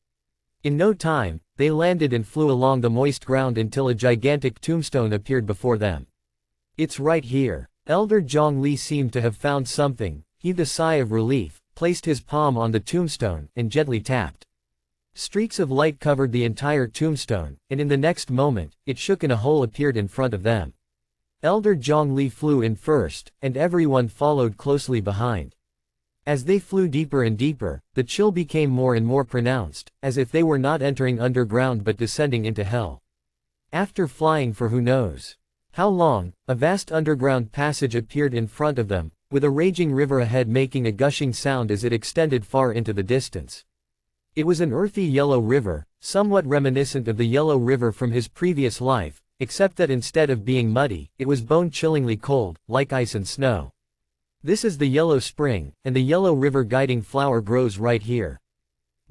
In no time, they landed and flew along the moist ground until a gigantic tombstone appeared before them. It's right here. Elder Zhang Li seemed to have found something, heaved a sigh of relief, placed his palm on the tombstone, and gently tapped. Streaks of light covered the entire tombstone, and in the next moment, it shook and a hole appeared in front of them. Elder Zhang Li flew in first, and everyone followed closely behind. As they flew deeper and deeper, the chill became more and more pronounced, as if they were not entering underground but descending into hell. After flying for who knows how long, a vast underground passage appeared in front of them, with a raging river ahead making a gushing sound as it extended far into the distance. It was an earthy yellow river, somewhat reminiscent of the Yellow River from his previous life, except that instead of being muddy, it was bone-chillingly cold, like ice and snow. This is the Yellow Spring, and the Yellow River guiding flower grows right here.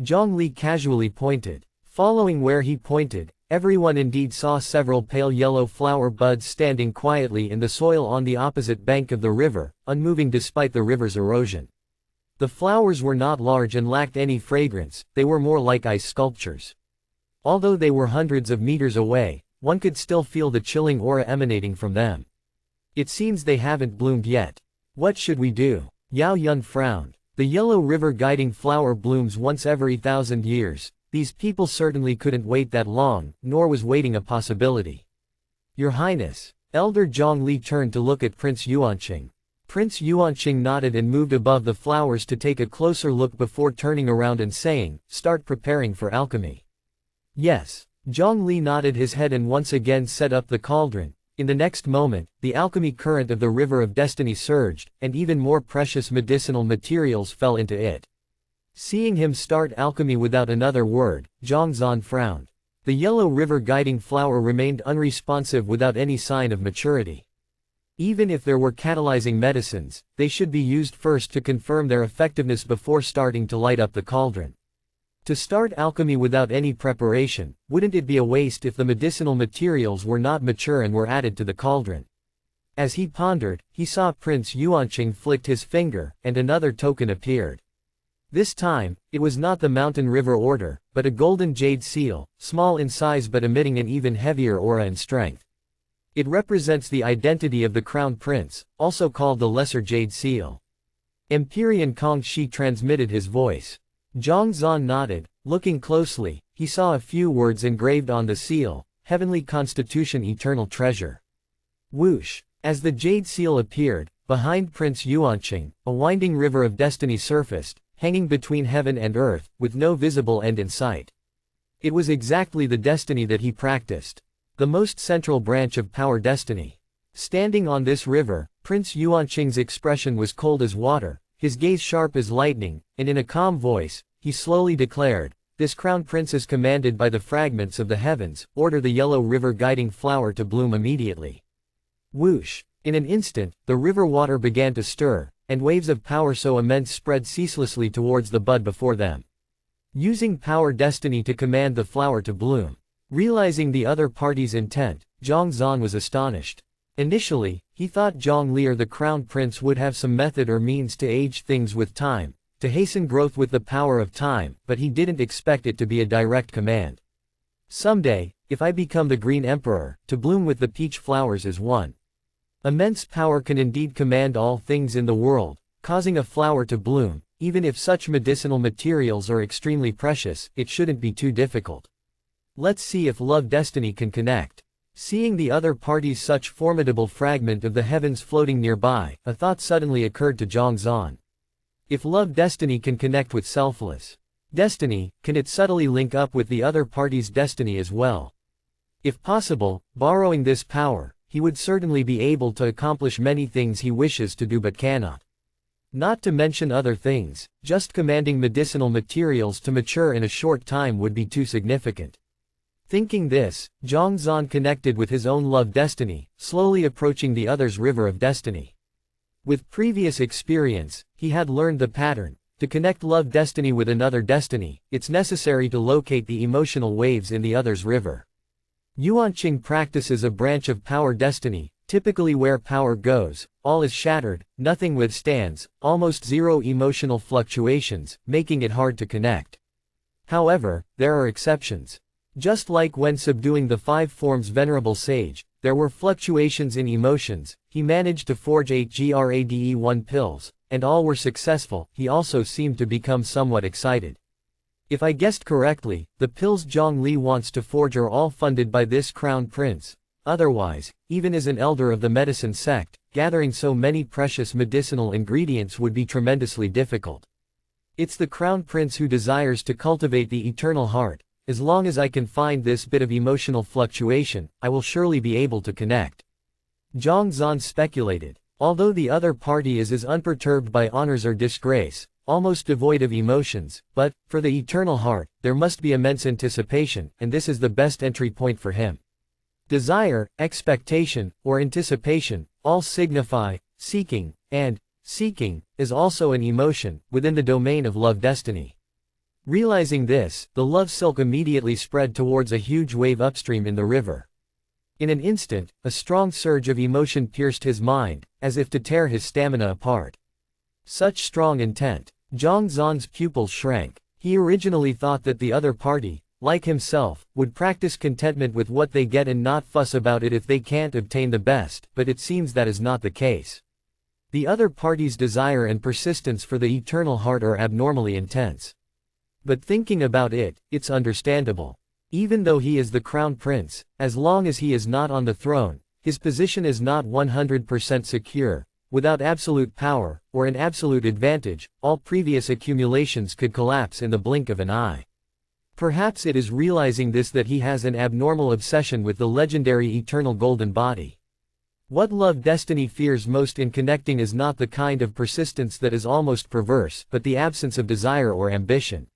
Zhang Li casually pointed. Following where he pointed, everyone indeed saw several pale yellow flower buds standing quietly in the soil on the opposite bank of the river, unmoving despite the river's erosion. The flowers were not large and lacked any fragrance, they were more like ice sculptures. Although they were hundreds of meters away, one could still feel the chilling aura emanating from them. It seems they haven't bloomed yet. What should we do? Yao Yun frowned. The Yellow River guiding flower blooms once every 1,000 years. These people certainly couldn't wait that long, nor was waiting a possibility. Your Highness. Elder Zhang Li turned to look at Prince Yuanqing. Prince Yuanqing nodded and moved above the flowers to take a closer look before turning around and saying, "Start preparing for alchemy." Yes. Zhang Li nodded his head and once again set up the cauldron. In the next moment, the alchemy current of the River of Destiny surged, and even more precious medicinal materials fell into it. Seeing him start alchemy without another word, Zhang Zan frowned. The Yellow River guiding flower remained unresponsive without any sign of maturity. Even if there were catalyzing medicines, they should be used first to confirm their effectiveness before starting to light up the cauldron. To start alchemy without any preparation, wouldn't it be a waste if the medicinal materials were not mature and were added to the cauldron? As he pondered, he saw Prince Yuanqing flicked his finger, and another token appeared. This time, it was not the Mountain River Order, but a golden jade seal, small in size but emitting an even heavier aura and strength. It represents the identity of the Crown Prince, also called the Lesser Jade Seal. Empyrean Kong Shi transmitted his voice. Zhang Zan nodded. Looking closely, he saw a few words engraved on the seal: Heavenly Constitution, Eternal Treasure. Whoosh! As the jade seal appeared, behind Prince Yuanqing, a winding river of destiny surfaced, hanging between heaven and earth, with no visible end in sight. It was exactly the destiny that he practiced. The most central branch of power destiny. Standing on this river, Prince Yuanqing's expression was cold as water, his gaze sharp as lightning, and in a calm voice, he slowly declared, "This crown prince is commanded by the fragments of the heavens, order the Yellow River guiding flower to bloom immediately." Whoosh! In an instant, the river water began to stir, and waves of power so immense spread ceaselessly towards the bud before them. Using power destiny to command the flower to bloom. Realizing the other party's intent, Zhang Zan was astonished. Initially, he thought Zhang Li or the crown prince would have some method or means to age things with time, to hasten growth with the power of time, but he didn't expect it to be a direct command. Someday, if I become the Green Emperor, to bloom with the peach flowers is one. Immense power can indeed command all things in the world, causing a flower to bloom. Even if such medicinal materials are extremely precious, it shouldn't be too difficult. Let's see if love destiny can connect. Seeing the other party's such formidable fragment of the heavens floating nearby, a thought suddenly occurred to Zhang Zan. If love destiny can connect with selfless destiny, can it subtly link up with the other party's destiny as well? If possible, borrowing this power, he would certainly be able to accomplish many things he wishes to do but cannot. Not to mention other things, just commanding medicinal materials to mature in a short time would be too significant. Thinking this, Zhang connected with his own love destiny, slowly approaching the other's river of destiny. With previous experience, he had learned the pattern. To connect love destiny with another destiny, it's necessary to locate the emotional waves in the other's river. Yuanqing practices a branch of power destiny, typically where power goes, all is shattered, nothing withstands, almost zero emotional fluctuations, making it hard to connect. However, there are exceptions. Just like when subduing the 5 forms Venerable Sage, there were fluctuations in emotions, he managed to forge 8 grade-1 pills, and all were successful. He also seemed to become somewhat excited. If I guessed correctly, the pills Zhang Li wants to forge are all funded by this crown prince. Otherwise, even as an elder of the medicine sect, gathering so many precious medicinal ingredients would be tremendously difficult. It's the crown prince who desires to cultivate the eternal heart. As long as I can find this bit of emotional fluctuation, I will surely be able to connect. Zhang speculated. Although the other party is as unperturbed by honors or disgrace, almost devoid of emotions, but, for the eternal heart, there must be immense anticipation, and this is the best entry point for him. Desire, expectation, or anticipation, all signify seeking, and seeking is also an emotion, within the domain of love destiny. Realizing this, the love silk immediately spread towards a huge wave upstream in the river. In an instant, a strong surge of emotion pierced his mind, as if to tear his stamina apart. Such strong intent. Zhang's pupils shrank. He originally thought that the other party, like himself, would practice contentment with what they get and not fuss about it if they can't obtain the best, but it seems that is not the case. The other party's desire and persistence for the eternal heart are abnormally intense. But thinking about it, it's understandable. Even though he is the crown prince, as long as he is not on the throne, his position is not 100% secure. Without absolute power, or an absolute advantage, all previous accumulations could collapse in the blink of an eye. Perhaps it is realizing this that he has an abnormal obsession with the legendary eternal golden body. What love destiny fears most in connecting is not the kind of persistence that is almost perverse, but the absence of desire or ambition.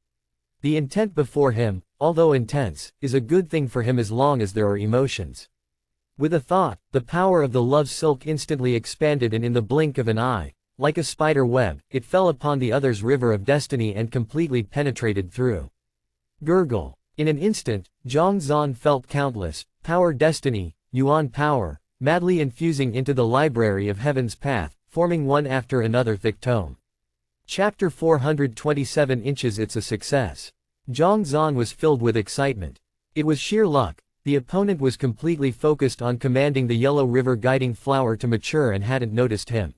The intent before him, although intense, is a good thing for him as long as there are emotions. With a thought, the power of the love silk instantly expanded and in the blink of an eye, like a spider web, it fell upon the other's river of destiny and completely penetrated through. Gurgle. In an instant, Zhang felt countless, power destiny, yuan power, madly infusing into the library of heaven's path, forming one after another thick tome. Chapter 427 inches. It's a success. Zhang was filled with excitement. It was sheer luck. The opponent was completely focused on commanding the yellow river guiding flower to mature and hadn't noticed him.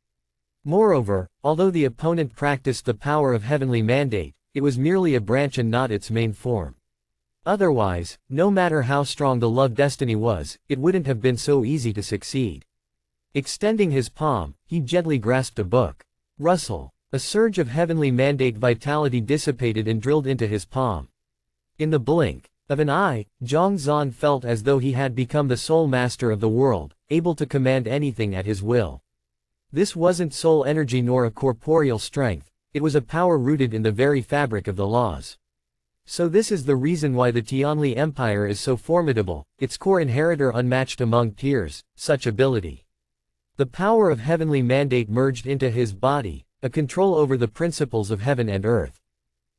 Moreover, although the opponent practiced the power of heavenly mandate, it was merely a branch and not its main form. Otherwise, no matter how strong the love destiny was, it wouldn't have been so easy to succeed. Extending his palm, he gently grasped a book. Rustle. A surge of heavenly mandate vitality dissipated and drilled into his palm. In the blink of an eye, Zhang felt as though he had become the sole master of the world, able to command anything at his will. This wasn't soul energy nor a corporeal strength, it was a power rooted in the very fabric of the laws. So this is the reason why the Tianli Empire is so formidable, its core inheritor unmatched among peers, such ability. The power of heavenly mandate merged into his body, a control over the principles of heaven and earth.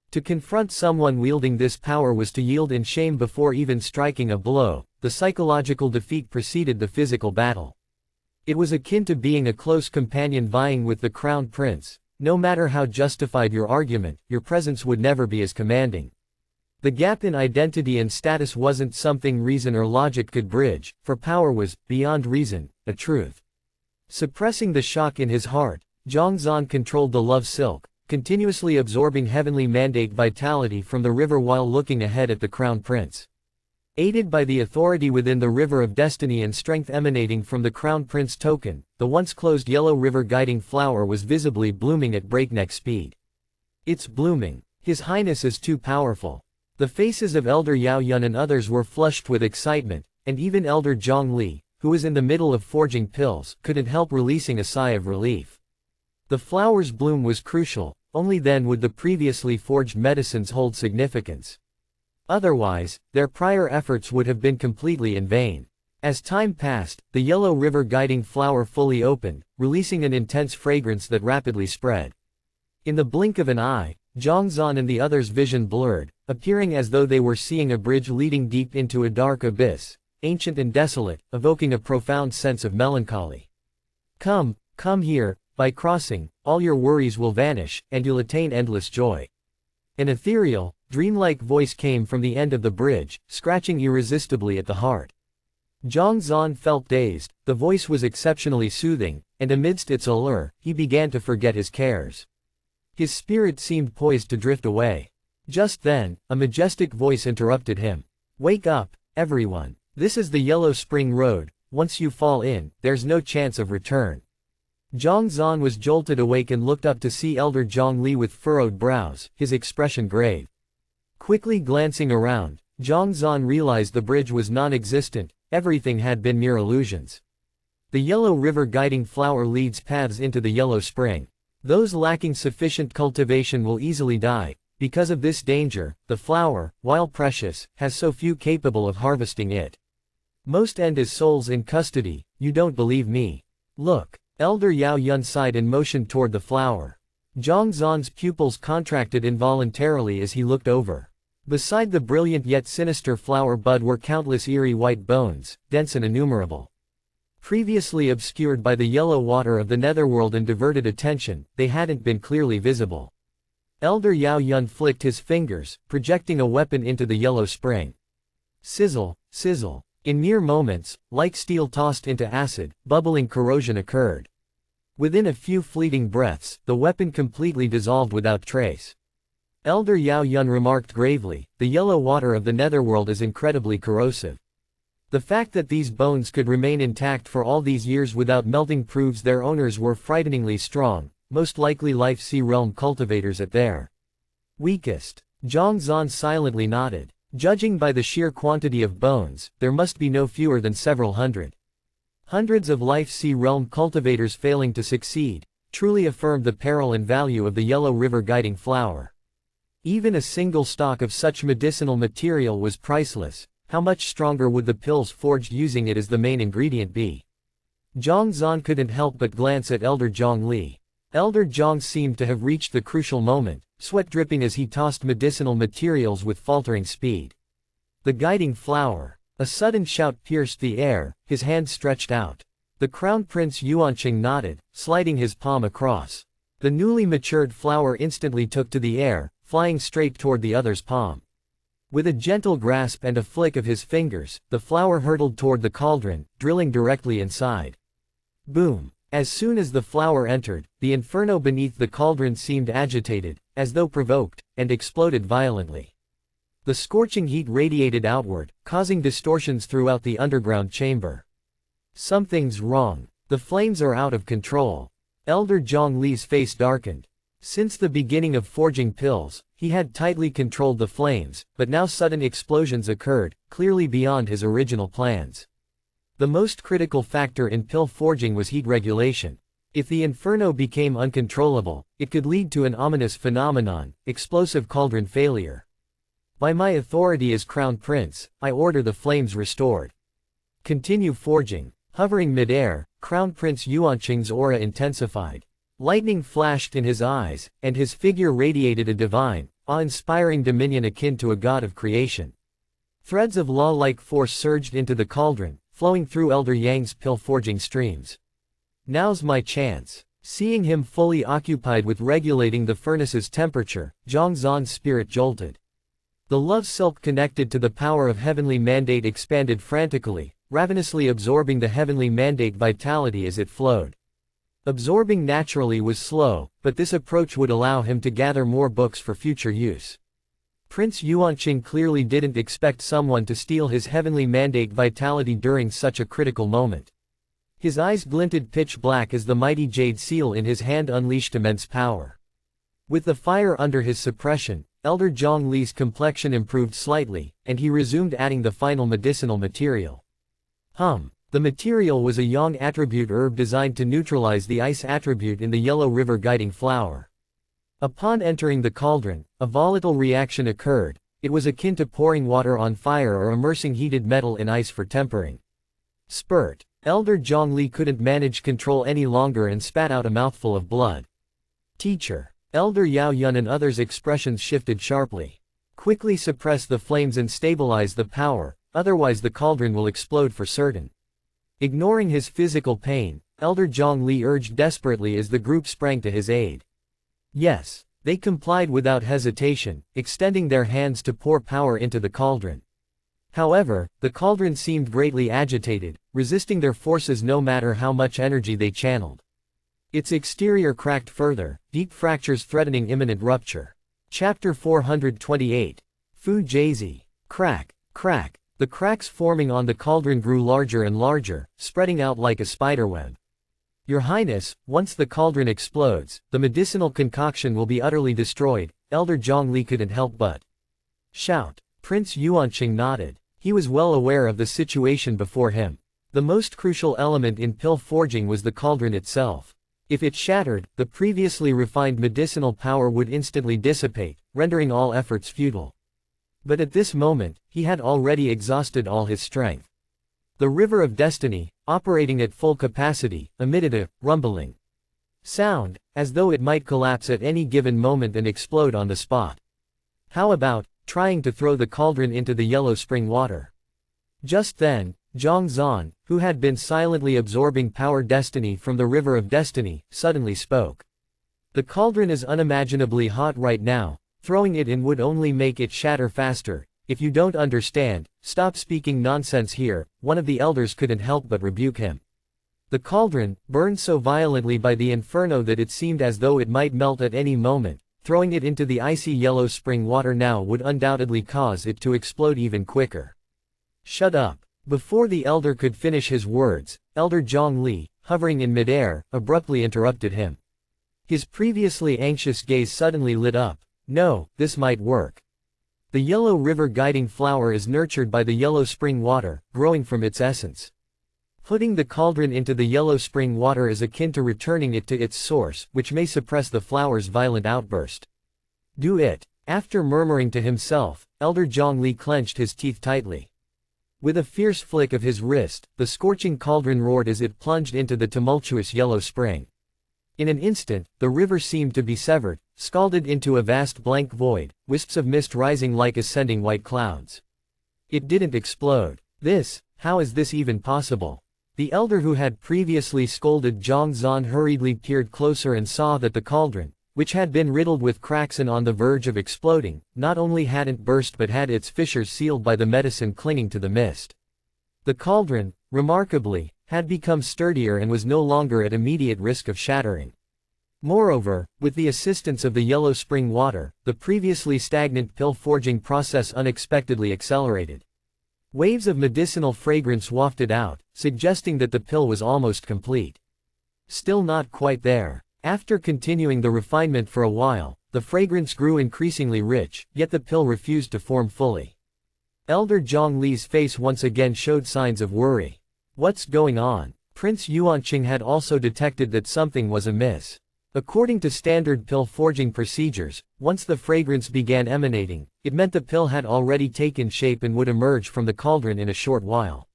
To confront someone wielding this power was to yield in shame before even striking a blow. The psychological defeat preceded the physical battle. It was akin to being a close companion vying with the crown prince. No matter how justified your argument, your presence would never be as commanding. The gap in identity and status wasn't something reason or logic could bridge, for power was, beyond reason, a truth. Suppressing the shock in his heart, Zhang controlled the love silk, continuously absorbing heavenly mandate vitality from the river while looking ahead at the crown prince. Aided by the authority within the river of destiny and strength emanating from the crown prince token, the once closed yellow river guiding flower was visibly blooming at breakneck speed. It's blooming. His Highness is too powerful. The faces of Elder Yao Yun and others were flushed with excitement, and even Elder Zhang Li, who was in the middle of forging pills, couldn't help releasing a sigh of relief. The flower's bloom was crucial, only then would the previously forged medicines hold significance. Otherwise, their prior efforts would have been completely in vain. As time passed, the yellow river guiding flower fully opened, releasing an intense fragrance that rapidly spread. In the blink of an eye, Zhongzhan and the others' vision blurred, appearing as though they were seeing a bridge leading deep into a dark abyss, ancient and desolate, evoking a profound sense of melancholy. Come here, by crossing, all your worries will vanish, and you'll attain endless joy. An ethereal, dreamlike voice came from the end of the bridge, scratching irresistibly at the heart. Zhongzhan felt dazed, the voice was exceptionally soothing, and amidst its allure, he began to forget his cares. His spirit seemed poised to drift away. Just then, a majestic voice interrupted him. Wake up, everyone. This is the Yellow Spring Road. Once you fall in, there's no chance of return. Zhongzhan was jolted awake and looked up to see Elder Zhongli with furrowed brows, his expression grave. Quickly glancing around, Zhongzhan realized the bridge was non-existent, everything had been mere illusions. The yellow river guiding flower leads paths into the yellow spring. Those lacking sufficient cultivation will easily die. Because of this danger, the flower, while precious, has so few capable of harvesting it. Most end as souls in custody. You don't believe me? Look. Elder Yao Yun sighed and motioned toward the flower. Zhongzhan's pupils contracted involuntarily as he looked over. Beside the brilliant yet sinister flower bud were countless eerie white bones, dense and innumerable. Previously obscured by the yellow water of the netherworld and diverted attention, they hadn't been clearly visible. Elder Yao Yun flicked his fingers, projecting a weapon into the yellow spring. Sizzle, sizzle. In mere moments, like steel tossed into acid, bubbling corrosion occurred. Within a few fleeting breaths, the weapon completely dissolved without trace. Elder Yao Yun remarked gravely, the yellow water of the netherworld is incredibly corrosive. The fact that these bones could remain intact for all these years without melting proves their owners were frighteningly strong, most likely Life Sea Realm cultivators at their weakest. Zhongzhan silently nodded. Judging by the sheer quantity of bones, there must be no fewer than several hundred. Hundreds of Life Sea Realm cultivators failing to succeed, truly affirmed the peril and value of the yellow river guiding flower. Even a single stalk of such medicinal material was priceless. How much stronger would the pills forged using it as the main ingredient be? Zhongzhan couldn't help but glance at Elder Zhongli. Elder Zhong seemed to have reached the crucial moment, sweat dripping as he tossed medicinal materials with faltering speed. The guiding flower. A sudden shout pierced the air, his hand stretched out. The Crown Prince Yuanqing nodded, sliding his palm across. The newly matured flower instantly took to the air, flying straight toward the other's palm. With a gentle grasp and a flick of his fingers, the flower hurtled toward the cauldron, drilling directly inside. Boom! As soon as the flower entered, the inferno beneath the cauldron seemed agitated, as though provoked, and exploded violently. The scorching heat radiated outward, causing distortions throughout the underground chamber. Something's wrong. The flames are out of control. Elder Zhongli's face darkened. Since the beginning of forging pills, he had tightly controlled the flames, but now sudden explosions occurred, clearly beyond his original plans. The most critical factor in pill forging was heat regulation. If the inferno became uncontrollable, it could lead to an ominous phenomenon, explosive cauldron failure. By my authority as Crown Prince, I order the flames restored. Continue forging. Hovering mid-air, Crown Prince Yuanqing's aura intensified. Lightning flashed in his eyes, and his figure radiated a divine, awe-inspiring dominion akin to a god of creation. Threads of law-like force surged into the cauldron, flowing through Elder Yang's pill-forging streams. Now's my chance. Seeing him fully occupied with regulating the furnace's temperature, Zhongzhan's spirit jolted. The love silk connected to the power of heavenly mandate expanded frantically, ravenously absorbing the heavenly mandate vitality as it flowed. Absorbing naturally was slow, but this approach would allow him to gather more books for future use. Prince Yuanqing clearly didn't expect someone to steal his heavenly mandate vitality during such a critical moment. His eyes glinted pitch black as the mighty jade seal in his hand unleashed immense power. With the fire under his suppression, Elder Zhongli's complexion improved slightly, and he resumed adding the final medicinal material. The material was a yang attribute herb designed to neutralize the ice attribute in the yellow river guiding flower. Upon entering the cauldron, a volatile reaction occurred. It was akin to pouring water on fire or immersing heated metal in ice for tempering. Spurt. Elder Zhongli couldn't manage control any longer and spat out a mouthful of blood. Teacher. Elder Yao Yun and others' expressions shifted sharply. Quickly suppress the flames and stabilize the power, otherwise the cauldron will explode for certain. Ignoring his physical pain, Elder Zhongli urged desperately as the group sprang to his aid. Yes, they complied without hesitation, extending their hands to pour power into the cauldron. However, the cauldron seemed greatly agitated, resisting their forces no matter how much energy they channeled. Its exterior cracked further, deep fractures threatening imminent rupture. Chapter 428. Fu Jiezi. Crack, crack. The cracks forming on the cauldron grew larger and larger, spreading out like a spiderweb. Your Highness, once the cauldron explodes, the medicinal concoction will be utterly destroyed, Elder Zhongli couldn't help but shout. Prince Yuanqing nodded. He was well aware of the situation before him. The most crucial element in pill forging was the cauldron itself. If it shattered, the previously refined medicinal power would instantly dissipate, rendering all efforts futile. But at this moment, he had already exhausted all his strength. The River of Destiny, operating at full capacity, emitted a rumbling sound, as though it might collapse at any given moment and explode on the spot. How about trying to throw the cauldron into the yellow spring water? Just then, Zhang Zan, who had been silently absorbing power destiny from the River of Destiny, suddenly spoke. The cauldron is unimaginably hot right now, throwing it in would only make it shatter faster. If you don't understand, stop speaking nonsense here, one of the elders couldn't help but rebuke him. The cauldron, burned so violently by the inferno that it seemed as though it might melt at any moment. Throwing it into the icy yellow spring water now would undoubtedly cause it to explode even quicker. Shut up. Before the elder could finish his words, Elder Zhongli, hovering in midair, abruptly interrupted him. His previously anxious gaze suddenly lit up. No, this might work. The yellow river guiding flower is nurtured by the yellow spring water, growing from its essence. Putting the cauldron into the yellow spring water is akin to returning it to its source, which may suppress the flower's violent outburst. Do it. After murmuring to himself, Elder Zhongli clenched his teeth tightly. With a fierce flick of his wrist, the scorching cauldron roared as it plunged into the tumultuous yellow spring. In an instant, the river seemed to be severed, scalded into a vast blank void, wisps of mist rising like ascending white clouds. It didn't explode. How is this even possible? The elder who had previously scolded Zhang Zan hurriedly peered closer and saw that the cauldron, which had been riddled with cracks and on the verge of exploding, not only hadn't burst but had its fissures sealed by the medicine clinging to the mist. The cauldron, remarkably, had become sturdier and was no longer at immediate risk of shattering. Moreover, with the assistance of the yellow spring water, the previously stagnant pill forging process unexpectedly accelerated. Waves of medicinal fragrance wafted out, suggesting that the pill was almost complete. Still not quite there. After continuing the refinement for a while, the fragrance grew increasingly rich, yet the pill refused to form fully. Elder Zhongli's face once again showed signs of worry. What's going on? Prince Yuanqing had also detected that something was amiss. According to standard pill forging procedures, once the fragrance began emanating, it meant the pill had already taken shape and would emerge from the cauldron in a short while.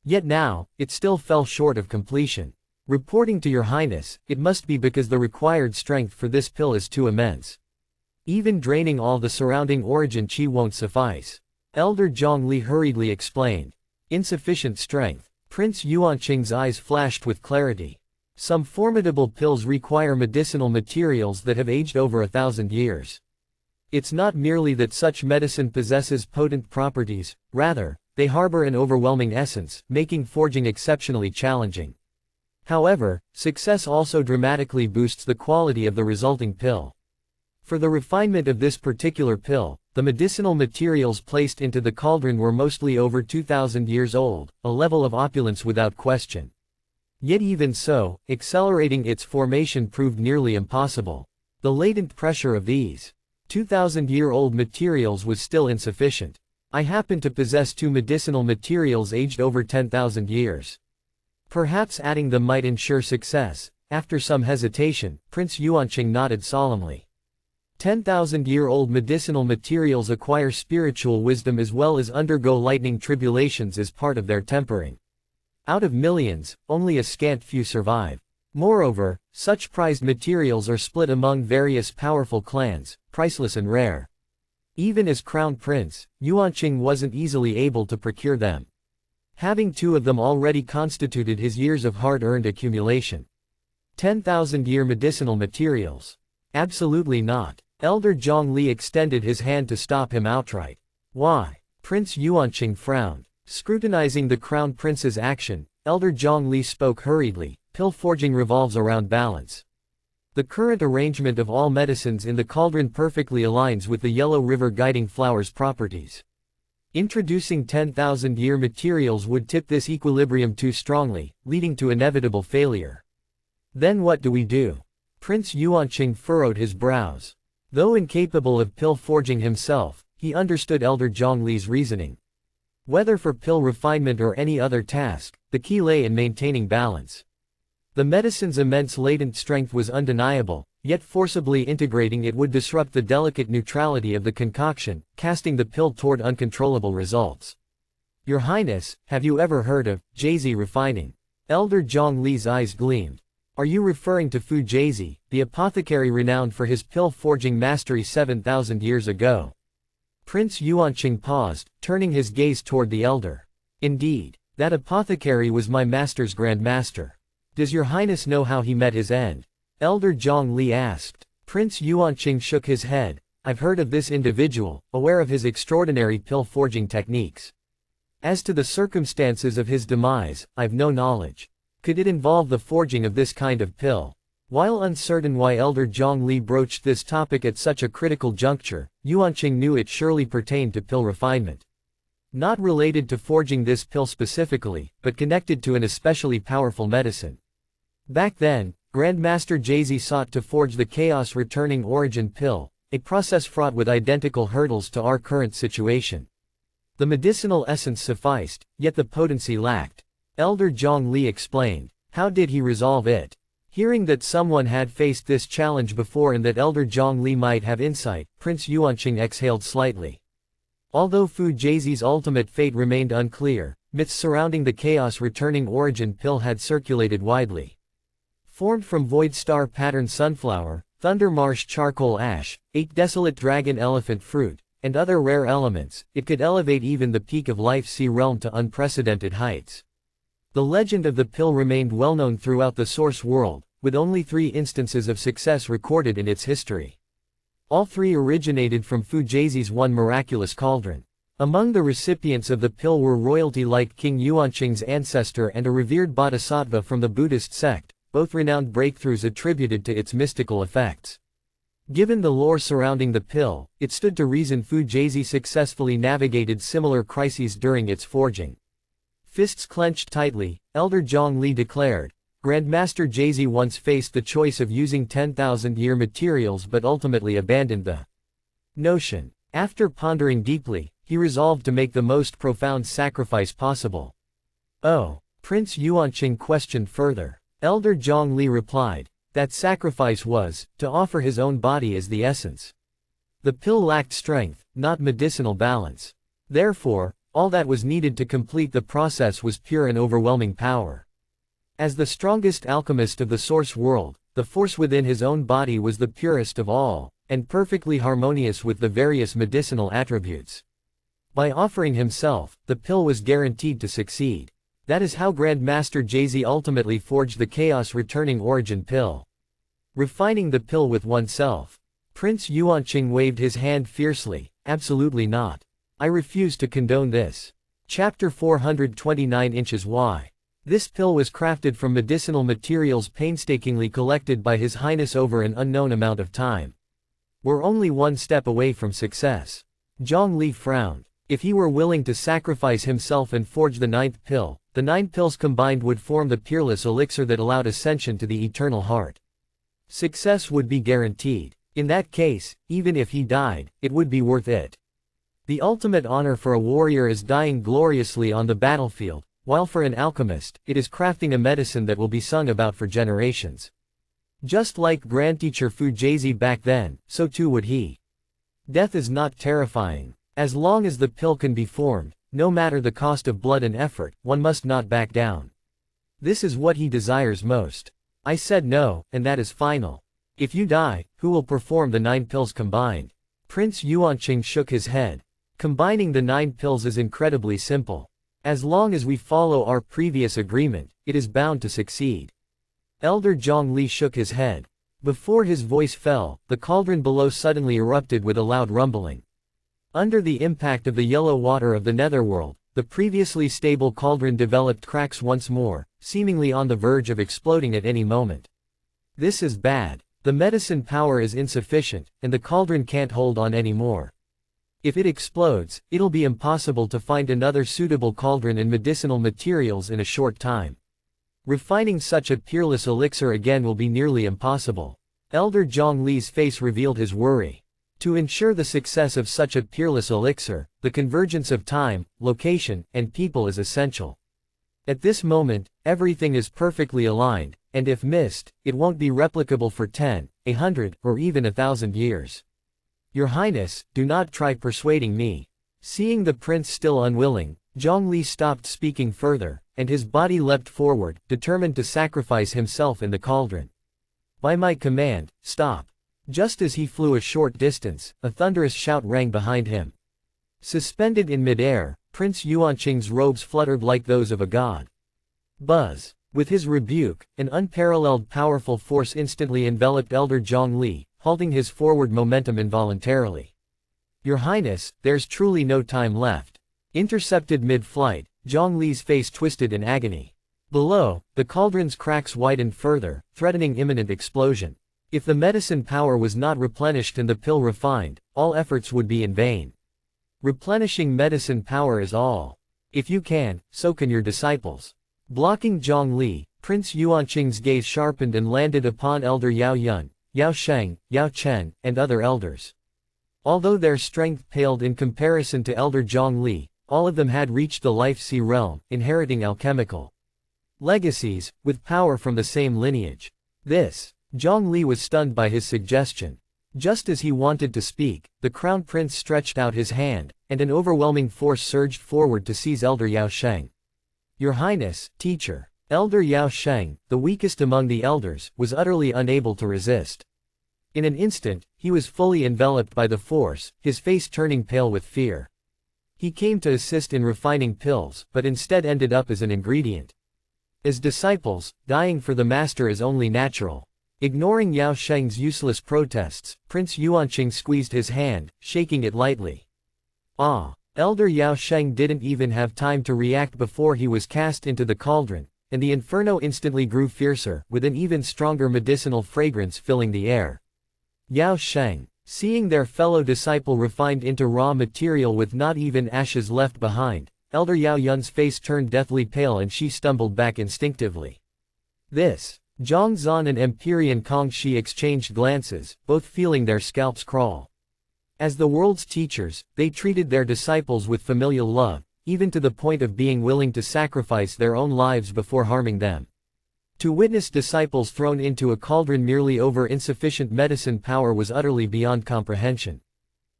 Yet now, it still fell short of completion. Reporting to your highness, it must be because the required strength for this pill is too immense. Even draining all the surrounding origin qi won't suffice. Elder Zhongli hurriedly explained. Insufficient strength. Prince Yuanqing's eyes flashed with clarity. Some formidable pills require medicinal materials that have aged over 1,000 years. It's not merely that such medicine possesses potent properties, rather, they harbor an overwhelming essence, making forging exceptionally challenging. However, success also dramatically boosts the quality of the resulting pill. For the refinement of this particular pill, the medicinal materials placed into the cauldron were mostly over 2,000 years old, a level of opulence without question. Yet even so, accelerating its formation proved nearly impossible. The latent pressure of these 2,000-year-old materials was still insufficient. I happen to possess 2 medicinal materials aged over 10,000 years. Perhaps adding them might ensure success. After some hesitation, Prince Yuanqing nodded solemnly. 10,000-year-old medicinal materials acquire spiritual wisdom as well as undergo lightning tribulations as part of their tempering. Out of millions, only a scant few survive. Moreover, such prized materials are split among various powerful clans, priceless and rare. Even as crown prince, Yuanqing wasn't easily able to procure them. Having 2 of them already constituted his years of hard-earned accumulation. 10,000-year medicinal materials. Absolutely not. Elder Zhongli extended his hand to stop him outright. Why? Prince Yuanqing frowned. Scrutinizing the crown prince's action, Elder Zhongli spoke hurriedly. Pill forging revolves around balance. The current arrangement of all medicines in the cauldron perfectly aligns with the Yellow River guiding flower's properties. Introducing 10,000-year materials would tip this equilibrium too strongly, leading to inevitable failure. Then what do we do? Prince Yuanqing furrowed his brows. Though incapable of pill forging himself, he understood Elder Zhongli's reasoning. Whether for pill refinement or any other task, the key lay in maintaining balance. The medicine's immense latent strength was undeniable, yet forcibly integrating it would disrupt the delicate neutrality of the concoction, casting the pill toward uncontrollable results. Your Highness, have you ever heard of Jaizi refining? Elder Zhongli's eyes gleamed. Are you referring to Fu Jaizi, the apothecary renowned for his pill forging mastery 7,000 years ago? Prince Yuanqing paused, turning his gaze toward the elder. Indeed, that apothecary was my master's grand master. Does your highness know how he met his end? Elder Zhongli asked. Prince Yuanqing shook his head. I've heard of this individual, aware of his extraordinary pill forging techniques. As to the circumstances of his demise, I've no knowledge. Could it involve the forging of this kind of pill? While uncertain why Elder Zhongli broached this topic at such a critical juncture, Yuanqing knew it surely pertained to pill refinement. Not related to forging this pill specifically, but connected to an especially powerful medicine. Back then, Grandmaster Jaizi sought to forge the chaos-returning origin pill, a process fraught with identical hurdles to our current situation. The medicinal essence sufficed, yet the potency lacked. Elder Zhongli explained. How did he resolve it? Hearing that someone had faced this challenge before and that Elder Zhongli might have insight, Prince Yuanqing exhaled slightly. Although Fu Jaizi's ultimate fate remained unclear, myths surrounding the chaos-returning origin pill had circulated widely. Formed from void star pattern sunflower, thunder marsh charcoal ash, 8 desolate dragon elephant fruit, and other rare elements, it could elevate even the peak of life's sea realm to unprecedented heights. The legend of the pill remained well known throughout the source world, with only 3 instances of success recorded in its history. All 3 originated from Fu Jaizi's one miraculous cauldron. Among the recipients of the pill were royalty like King Yuanqing's ancestor and a revered bodhisattva from the Buddhist sect, both renowned breakthroughs attributed to its mystical effects. Given the lore surrounding the pill, it stood to reason Fu Jaizi successfully navigated similar crises during its forging. Fists clenched tightly, Elder Zhongli declared. Grandmaster Jaizi once faced the choice of using 10,000-year materials but ultimately abandoned the notion. After pondering deeply, he resolved to make the most profound sacrifice possible. Oh, Prince Yuanqing questioned further. Elder Zhongli replied. That sacrifice was, to offer his own body as the essence. The pill lacked strength, not medicinal balance. Therefore, all that was needed to complete the process was pure and overwhelming power. As the strongest alchemist of the source world, the force within his own body was the purest of all, and perfectly harmonious with the various medicinal attributes. By offering himself, the pill was guaranteed to succeed. That is how Grandmaster Jaizi ultimately forged the chaos-returning origin pill. Refining the pill with oneself. Prince Yuanqing waved his hand fiercely. Absolutely not. I refuse to condone this. Chapter 429 inches Y. This pill was crafted from medicinal materials painstakingly collected by His Highness over an unknown amount of time. We're only one step away from success. Zhongli frowned. If he were willing to sacrifice himself and forge the 9th pill, the 9 pills combined would form the peerless elixir that allowed ascension to the eternal heart. Success would be guaranteed. In that case, even if he died, it would be worth it. The ultimate honor for a warrior is dying gloriously on the battlefield, while for an alchemist, it is crafting a medicine that will be sung about for generations. Just like Grandteacher Fujazi back then, so too would he. Death is not terrifying. As long as the pill can be formed, no matter the cost of blood and effort, one must not back down. This is what he desires most. I said no, and that is final. If you die, who will perform the 9 pills combined? Prince Yuanqing shook his head. Combining the 9 pills is incredibly simple. As long as we follow our previous agreement, it is bound to succeed. Elder Zhongli shook his head. Before his voice fell, the cauldron below suddenly erupted with a loud rumbling. Under the impact of the yellow water of the netherworld, the previously stable cauldron developed cracks once more, seemingly on the verge of exploding at any moment. This is bad. The medicine power is insufficient, and the cauldron can't hold on anymore. If it explodes, it'll be impossible to find another suitable cauldron and medicinal materials in a short time. Refining such a peerless elixir again will be nearly impossible. Elder Zhongli's face revealed his worry. To ensure the success of such a peerless elixir, the convergence of time, location, and people is essential. At this moment, everything is perfectly aligned, and if missed, it won't be replicable for 10, 100, or even 1,000 years. Your Highness, do not try persuading me. Seeing the prince still unwilling, Zhongli stopped speaking further, and his body leapt forward, determined to sacrifice himself in the cauldron. By my command, stop. Just as he flew a short distance, a thunderous shout rang behind him. Suspended in midair, Prince Yuanqing's robes fluttered like those of a god. Buzz. With his rebuke, an unparalleled powerful force instantly enveloped Elder Zhongli, halting his forward momentum involuntarily. Your Highness, there's truly no time left. Intercepted mid-flight, Zhongli's face twisted in agony. Below, the cauldron's cracks widened further, threatening imminent explosion. If the medicine power was not replenished and the pill refined, all efforts would be in vain. Replenishing medicine power is all. If you can, so can your disciples. Blocking Zhongli, Prince Yuanqing's gaze sharpened and landed upon Elder Yao Yun, Yao Sheng, Yao Chen, and other elders. Although their strength paled in comparison to Elder Zhongli, all of them had reached the Life Sea realm, inheriting alchemical legacies, with power from the same lineage. Zhongli was stunned by his suggestion. Just as he wanted to speak, the Crown Prince stretched out his hand, and an overwhelming force surged forward to seize Elder Yao Sheng. Your Highness, teacher. Elder Yao Sheng, the weakest among the elders, was utterly unable to resist. In an instant, he was fully enveloped by the force, his face turning pale with fear. He came to assist in refining pills, but instead ended up as an ingredient. As disciples, dying for the master is only natural. Ignoring Yao Sheng's useless protests, Prince Yuanqing squeezed his hand, shaking it lightly. Elder Yao Sheng didn't even have time to react before he was cast into the cauldron, and the inferno instantly grew fiercer, with an even stronger medicinal fragrance filling the air. Yao Sheng, seeing their fellow disciple refined into raw material with not even ashes left behind, Elder Yao Yun's face turned deathly pale and she stumbled back instinctively. Zhang Zan and Empyrean Kong Shi exchanged glances, both feeling their scalps crawl. As the world's teachers, they treated their disciples with familial love, even to the point of being willing to sacrifice their own lives before harming them. To witness disciples thrown into a cauldron merely over insufficient medicine power was utterly beyond comprehension.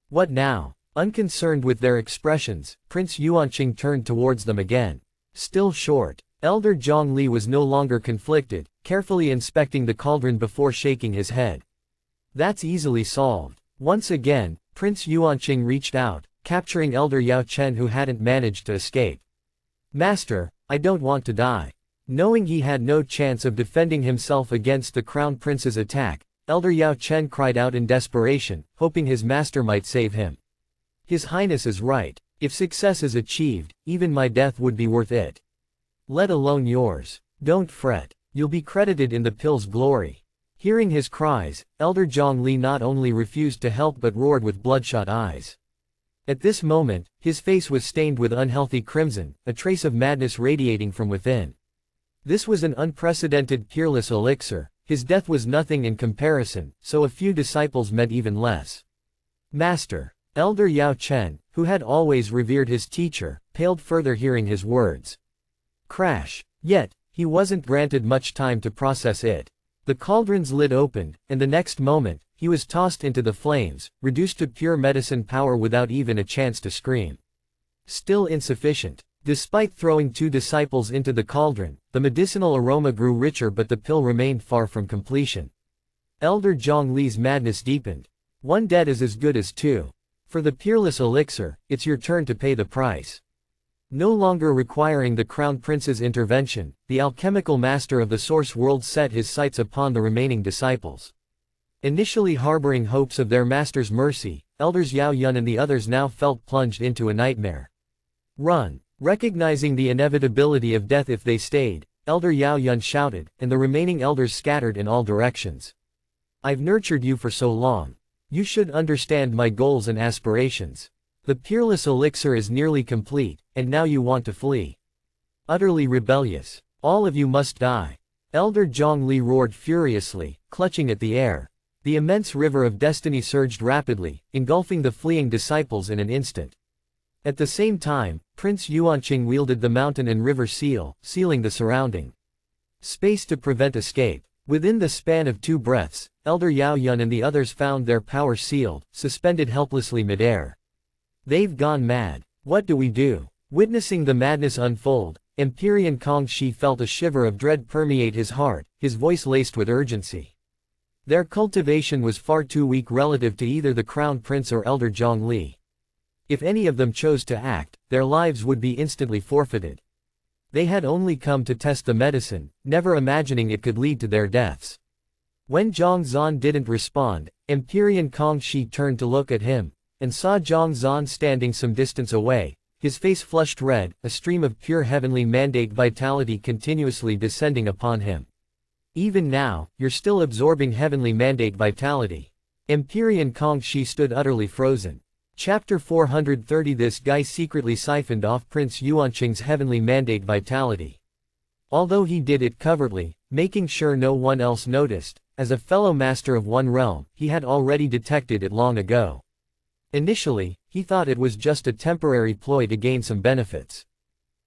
What now? Unconcerned with their expressions, Prince Yuanqing turned towards them again. Still short. Elder Zhongli was no longer conflicted, carefully inspecting the cauldron before shaking his head. That's easily solved. Once again, Prince Yuanqing reached out, capturing Elder Yao Chen who hadn't managed to escape. Master, I don't want to die. Knowing he had no chance of defending himself against the Crown Prince's attack, Elder Yao Chen cried out in desperation, hoping his master might save him. His Highness is right. If success is achieved, even my death would be worth it. Let alone yours. Don't fret. You'll be credited in the pill's glory. Hearing his cries, Elder Zhongli not only refused to help but roared with bloodshot eyes. At this moment, his face was stained with unhealthy crimson, a trace of madness radiating from within. This was an unprecedented peerless elixir, his death was nothing in comparison, so a few disciples meant even less. Master. Elder Yao Chen, who had always revered his teacher, paled further hearing his words. Crash. Yet, he wasn't granted much time to process it. The cauldron's lid opened, and the next moment, he was tossed into the flames, reduced to pure medicine power without even a chance to scream. Still insufficient. Despite throwing 2 disciples into the cauldron, the medicinal aroma grew richer, but the pill remained far from completion. Elder Zhongli's madness deepened. 1 dead is as good as 2. For the peerless elixir, it's your turn to pay the price. No longer requiring the crown prince's intervention, the alchemical master of the source world set his sights upon the remaining disciples. Initially harboring hopes of their master's mercy, Elders Yao Yun and the others now felt plunged into a nightmare. Run! Recognizing the inevitability of death if they stayed, Elder Yao Yun shouted, and the remaining elders scattered in all directions. I've nurtured you for so long. You should understand my goals and aspirations. The peerless elixir is nearly complete, and now you want to flee. Utterly rebellious. All of you must die. Elder Zhongli roared furiously, clutching at the air. The immense river of destiny surged rapidly, engulfing the fleeing disciples in an instant. At the same time, Prince Yuanqing wielded the mountain and river seal, sealing the surrounding space to prevent escape. Within the span of 2 breaths, Elder Yao Yun and the others found their power sealed, suspended helplessly midair. They've gone mad. What do we do? Witnessing the madness unfold, Empyrean Kong Shi felt a shiver of dread permeate his heart, his voice laced with urgency. Their cultivation was far too weak relative to either the Crown Prince or Elder Zhongli. If any of them chose to act, their lives would be instantly forfeited. They had only come to test the medicine, never imagining it could lead to their deaths. When Zhang Zan didn't respond, Empyrean Kong Shi turned to look at him, and saw Zhang Zan standing some distance away, his face flushed red, a stream of pure heavenly mandate vitality continuously descending upon him. Even now, you're still absorbing heavenly mandate vitality. Empyrean Kong Shi stood utterly frozen. Chapter 430. This guy secretly siphoned off Prince Yuanqing's heavenly mandate vitality. Although he did it covertly, making sure no one else noticed, as a fellow master of one realm, he had already detected it long ago. Initially, he thought it was just a temporary ploy to gain some benefits.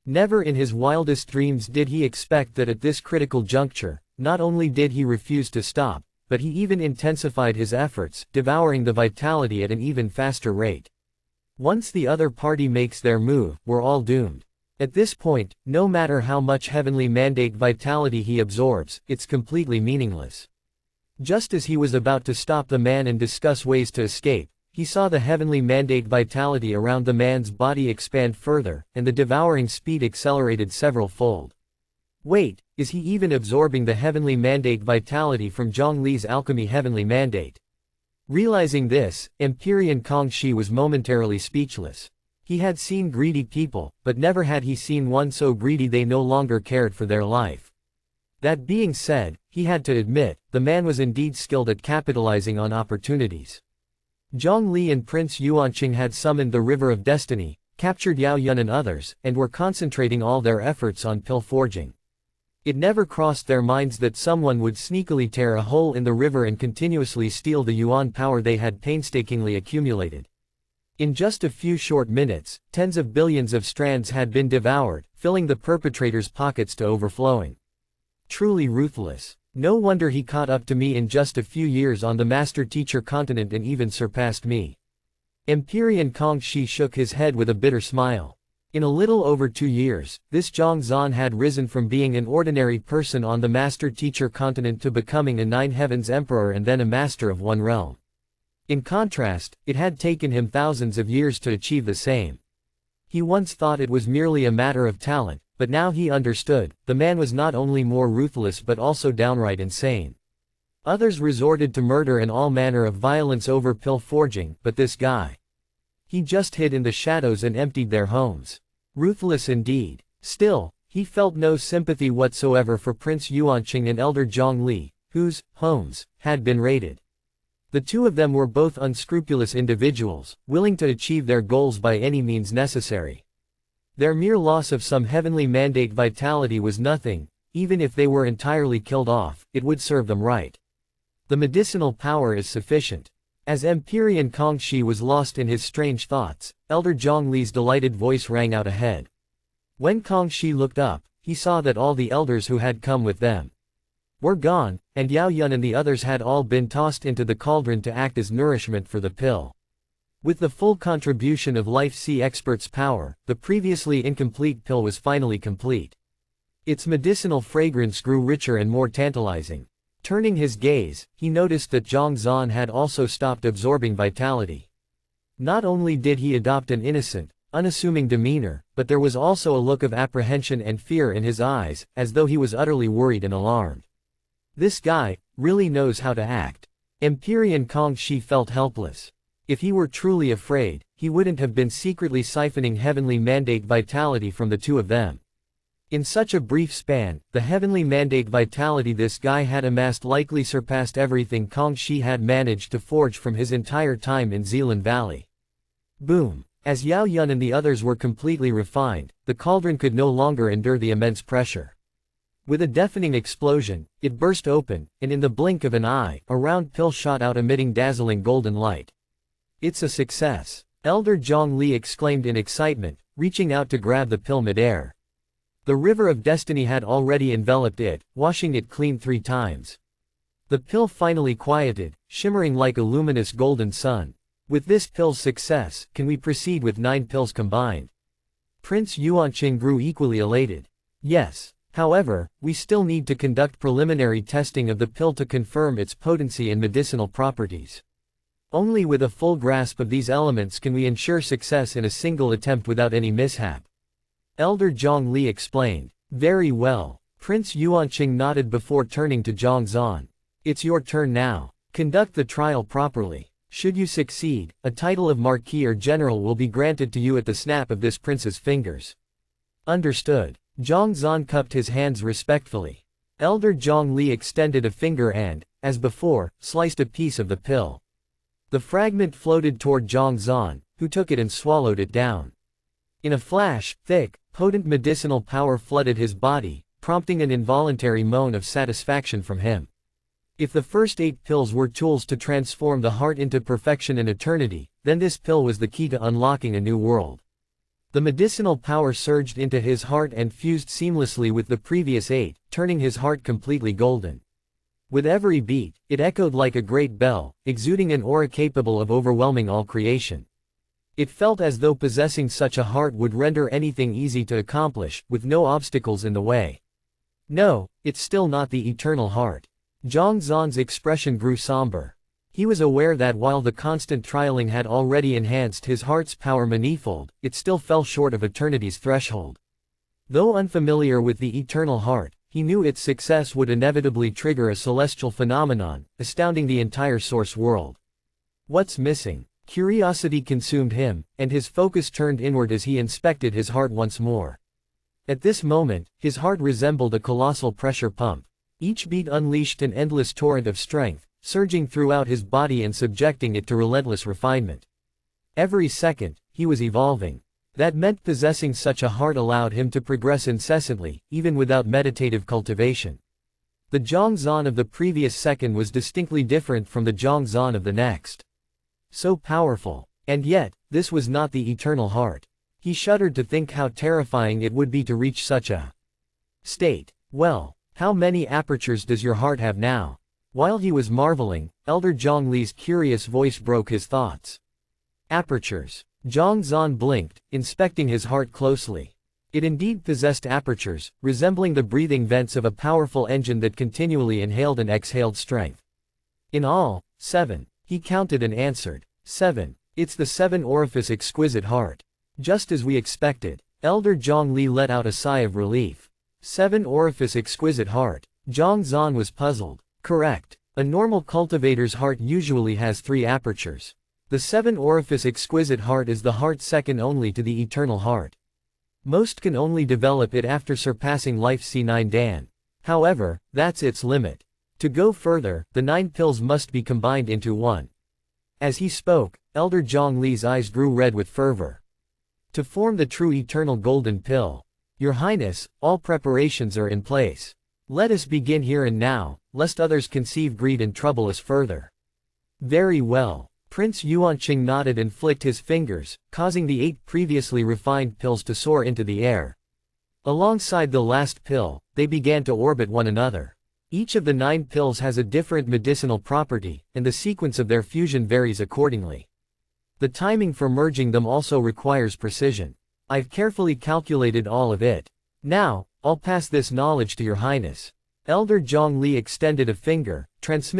Never in his wildest dreams did he expect that at this critical juncture, not only did he refuse to stop, but he even intensified his efforts, devouring the vitality at an even faster rate. Once the other party makes their move, we're all doomed. At this point, no matter how much heavenly mandate vitality he absorbs, it's completely meaningless. Just as he was about to stop the man and discuss ways to escape, he saw the heavenly mandate vitality around the man's body expand further, and the devouring speed accelerated several-fold. Wait, is he even absorbing the heavenly mandate vitality from Zhongli's alchemy heavenly mandate? Realizing this, Empyrean Kong Shi was momentarily speechless. He had seen greedy people, but never had he seen one so greedy they no longer cared for their life. That being said, he had to admit, the man was indeed skilled at capitalizing on opportunities. Zhongli and Prince Yuanqing had summoned the River of Destiny, captured Yao Yun and others, and were concentrating all their efforts on pill forging. It never crossed their minds that someone would sneakily tear a hole in the river and continuously steal the yuan power they had painstakingly accumulated. In just a few short minutes, tens of billions of strands had been devoured, filling the perpetrator's pockets to overflowing. Truly ruthless. No wonder he caught up to me in just a few years on the master-teacher continent and even surpassed me. Empyrean Kong Shi shook his head with a bitter smile. In a little over 2 years, this Zhang Zan had risen from being an ordinary person on the master-teacher continent to becoming a Nine Heavens emperor and then a master of one realm. In contrast, it had taken him thousands of years to achieve the same. He once thought it was merely a matter of talent, but now he understood, the man was not only more ruthless but also downright insane. Others resorted to murder and all manner of violence over pill forging, but this guy. He just hid in the shadows and emptied their homes. Ruthless indeed. Still, he felt no sympathy whatsoever for Prince Yuanqing and Elder Zhongli, whose homes had been raided. The two of them were both unscrupulous individuals, willing to achieve their goals by any means necessary. Their mere loss of some heavenly mandate vitality was nothing. Even if they were entirely killed off, it would serve them right. The medicinal power is sufficient. As Empyrean Kong Shi was lost in his strange thoughts, Elder Zhongli's delighted voice rang out ahead. When Kong Shi looked up, he saw that all the elders who had come with them were gone, and Yao Yun and the others had all been tossed into the cauldron to act as nourishment for the pill. With the full contribution of LOHP2 expert's power, the previously incomplete pill was finally complete. Its medicinal fragrance grew richer and more tantalizing. Turning his gaze, he noticed that Zhang Zan had also stopped absorbing vitality. Not only did he adopt an innocent, unassuming demeanor, but there was also a look of apprehension and fear in his eyes, as though he was utterly worried and alarmed. This guy really knows how to act. Empyrean Kong Shi felt helpless. If he were truly afraid, he wouldn't have been secretly siphoning heavenly mandate vitality from the two of them. In such a brief span, the heavenly mandate vitality this guy had amassed likely surpassed everything Kong Shi had managed to forge from his entire time in Zealand Valley. Boom! As Yao Yun and the others were completely refined, the cauldron could no longer endure the immense pressure. With a deafening explosion, it burst open, and in the blink of an eye, a round pill shot out emitting dazzling golden light. It's a success! Elder Zhang Li exclaimed in excitement, reaching out to grab the pill midair. The river of destiny had already enveloped it, washing it clean 3 times. The pill finally quieted, shimmering like a luminous golden sun. With this pill's success, can we proceed with 9 pills combined? Prince Yuanqing grew equally elated. Yes. However, we still need to conduct preliminary testing of the pill to confirm its potency and medicinal properties. Only with a full grasp of these elements can we ensure success in a single attempt without any mishap. Elder Zhang Li explained. Very well. Prince Yuanqing nodded before turning to Zhang Zan. It's your turn now. Conduct the trial properly. Should you succeed, a title of Marquis or General will be granted to you at the snap of this prince's fingers. Understood. Zhang Zan cupped his hands respectfully. Elder Zhang Li extended a finger and, as before, sliced a piece of the pill. The fragment floated toward Zhang Zan, who took it and swallowed it down. In a flash, thick, potent medicinal power flooded his body, prompting an involuntary moan of satisfaction from him. If the first 8 pills were tools to transform the heart into perfection and eternity, then this pill was the key to unlocking a new world. The medicinal power surged into his heart and fused seamlessly with the previous 8, turning his heart completely golden. With every beat, it echoed like a great bell, exuding an aura capable of overwhelming all creation. It felt as though possessing such a heart would render anything easy to accomplish, with no obstacles in the way. No, it's still not the eternal heart. Zhang Zan's expression grew somber. He was aware that while the constant trialing had already enhanced his heart's power manifold, it still fell short of eternity's threshold. Though unfamiliar with the eternal heart, he knew its success would inevitably trigger a celestial phenomenon, astounding the entire source world. What's missing? Curiosity consumed him, and his focus turned inward as he inspected his heart once more. At this moment, his heart resembled a colossal pressure pump. Each beat unleashed an endless torrent of strength, surging throughout his body and subjecting it to relentless refinement. Every second, he was evolving. That meant possessing such a heart allowed him to progress incessantly, even without meditative cultivation. The Zhang Zan of the previous second was distinctly different from the Zhang Zan of the next. So powerful. And yet, this was not the eternal heart. He shuddered to think how terrifying it would be to reach such a state. Well, how many apertures does your heart have now? While he was marveling, Elder Zhang Li's curious voice broke his thoughts. Apertures. Zhang Zan blinked, inspecting his heart closely. It indeed possessed apertures, resembling the breathing vents of a powerful engine that continually inhaled and exhaled strength. In all, 7. He counted and answered. 7. It's the 7-orifice exquisite heart. Just as we expected. Elder Zhang Li let out a sigh of relief. 7-orifice exquisite heart. Zhang Zan was puzzled. Correct. A normal cultivator's heart usually has 3 apertures. The 7-orifice exquisite heart is the heart second only to the eternal heart. Most can only develop it after surpassing life's C9 Dan. However, that's its limit. To go further, the 9 pills must be combined into one. As he spoke, Elder Zhang Li's eyes grew red with fervor. To form the true eternal golden pill. Your Highness, all preparations are in place. Let us begin here and now, lest others conceive greed and trouble us further. Very well. Prince Yuanqing nodded and flicked his fingers, causing the 8 previously refined pills to soar into the air. Alongside the last pill, they began to orbit one another. Each of the 9 pills has a different medicinal property, and the sequence of their fusion varies accordingly. The timing for merging them also requires precision. I've carefully calculated all of it. Now, I'll pass this knowledge to your highness. Elder Zhongli extended a finger, transmitting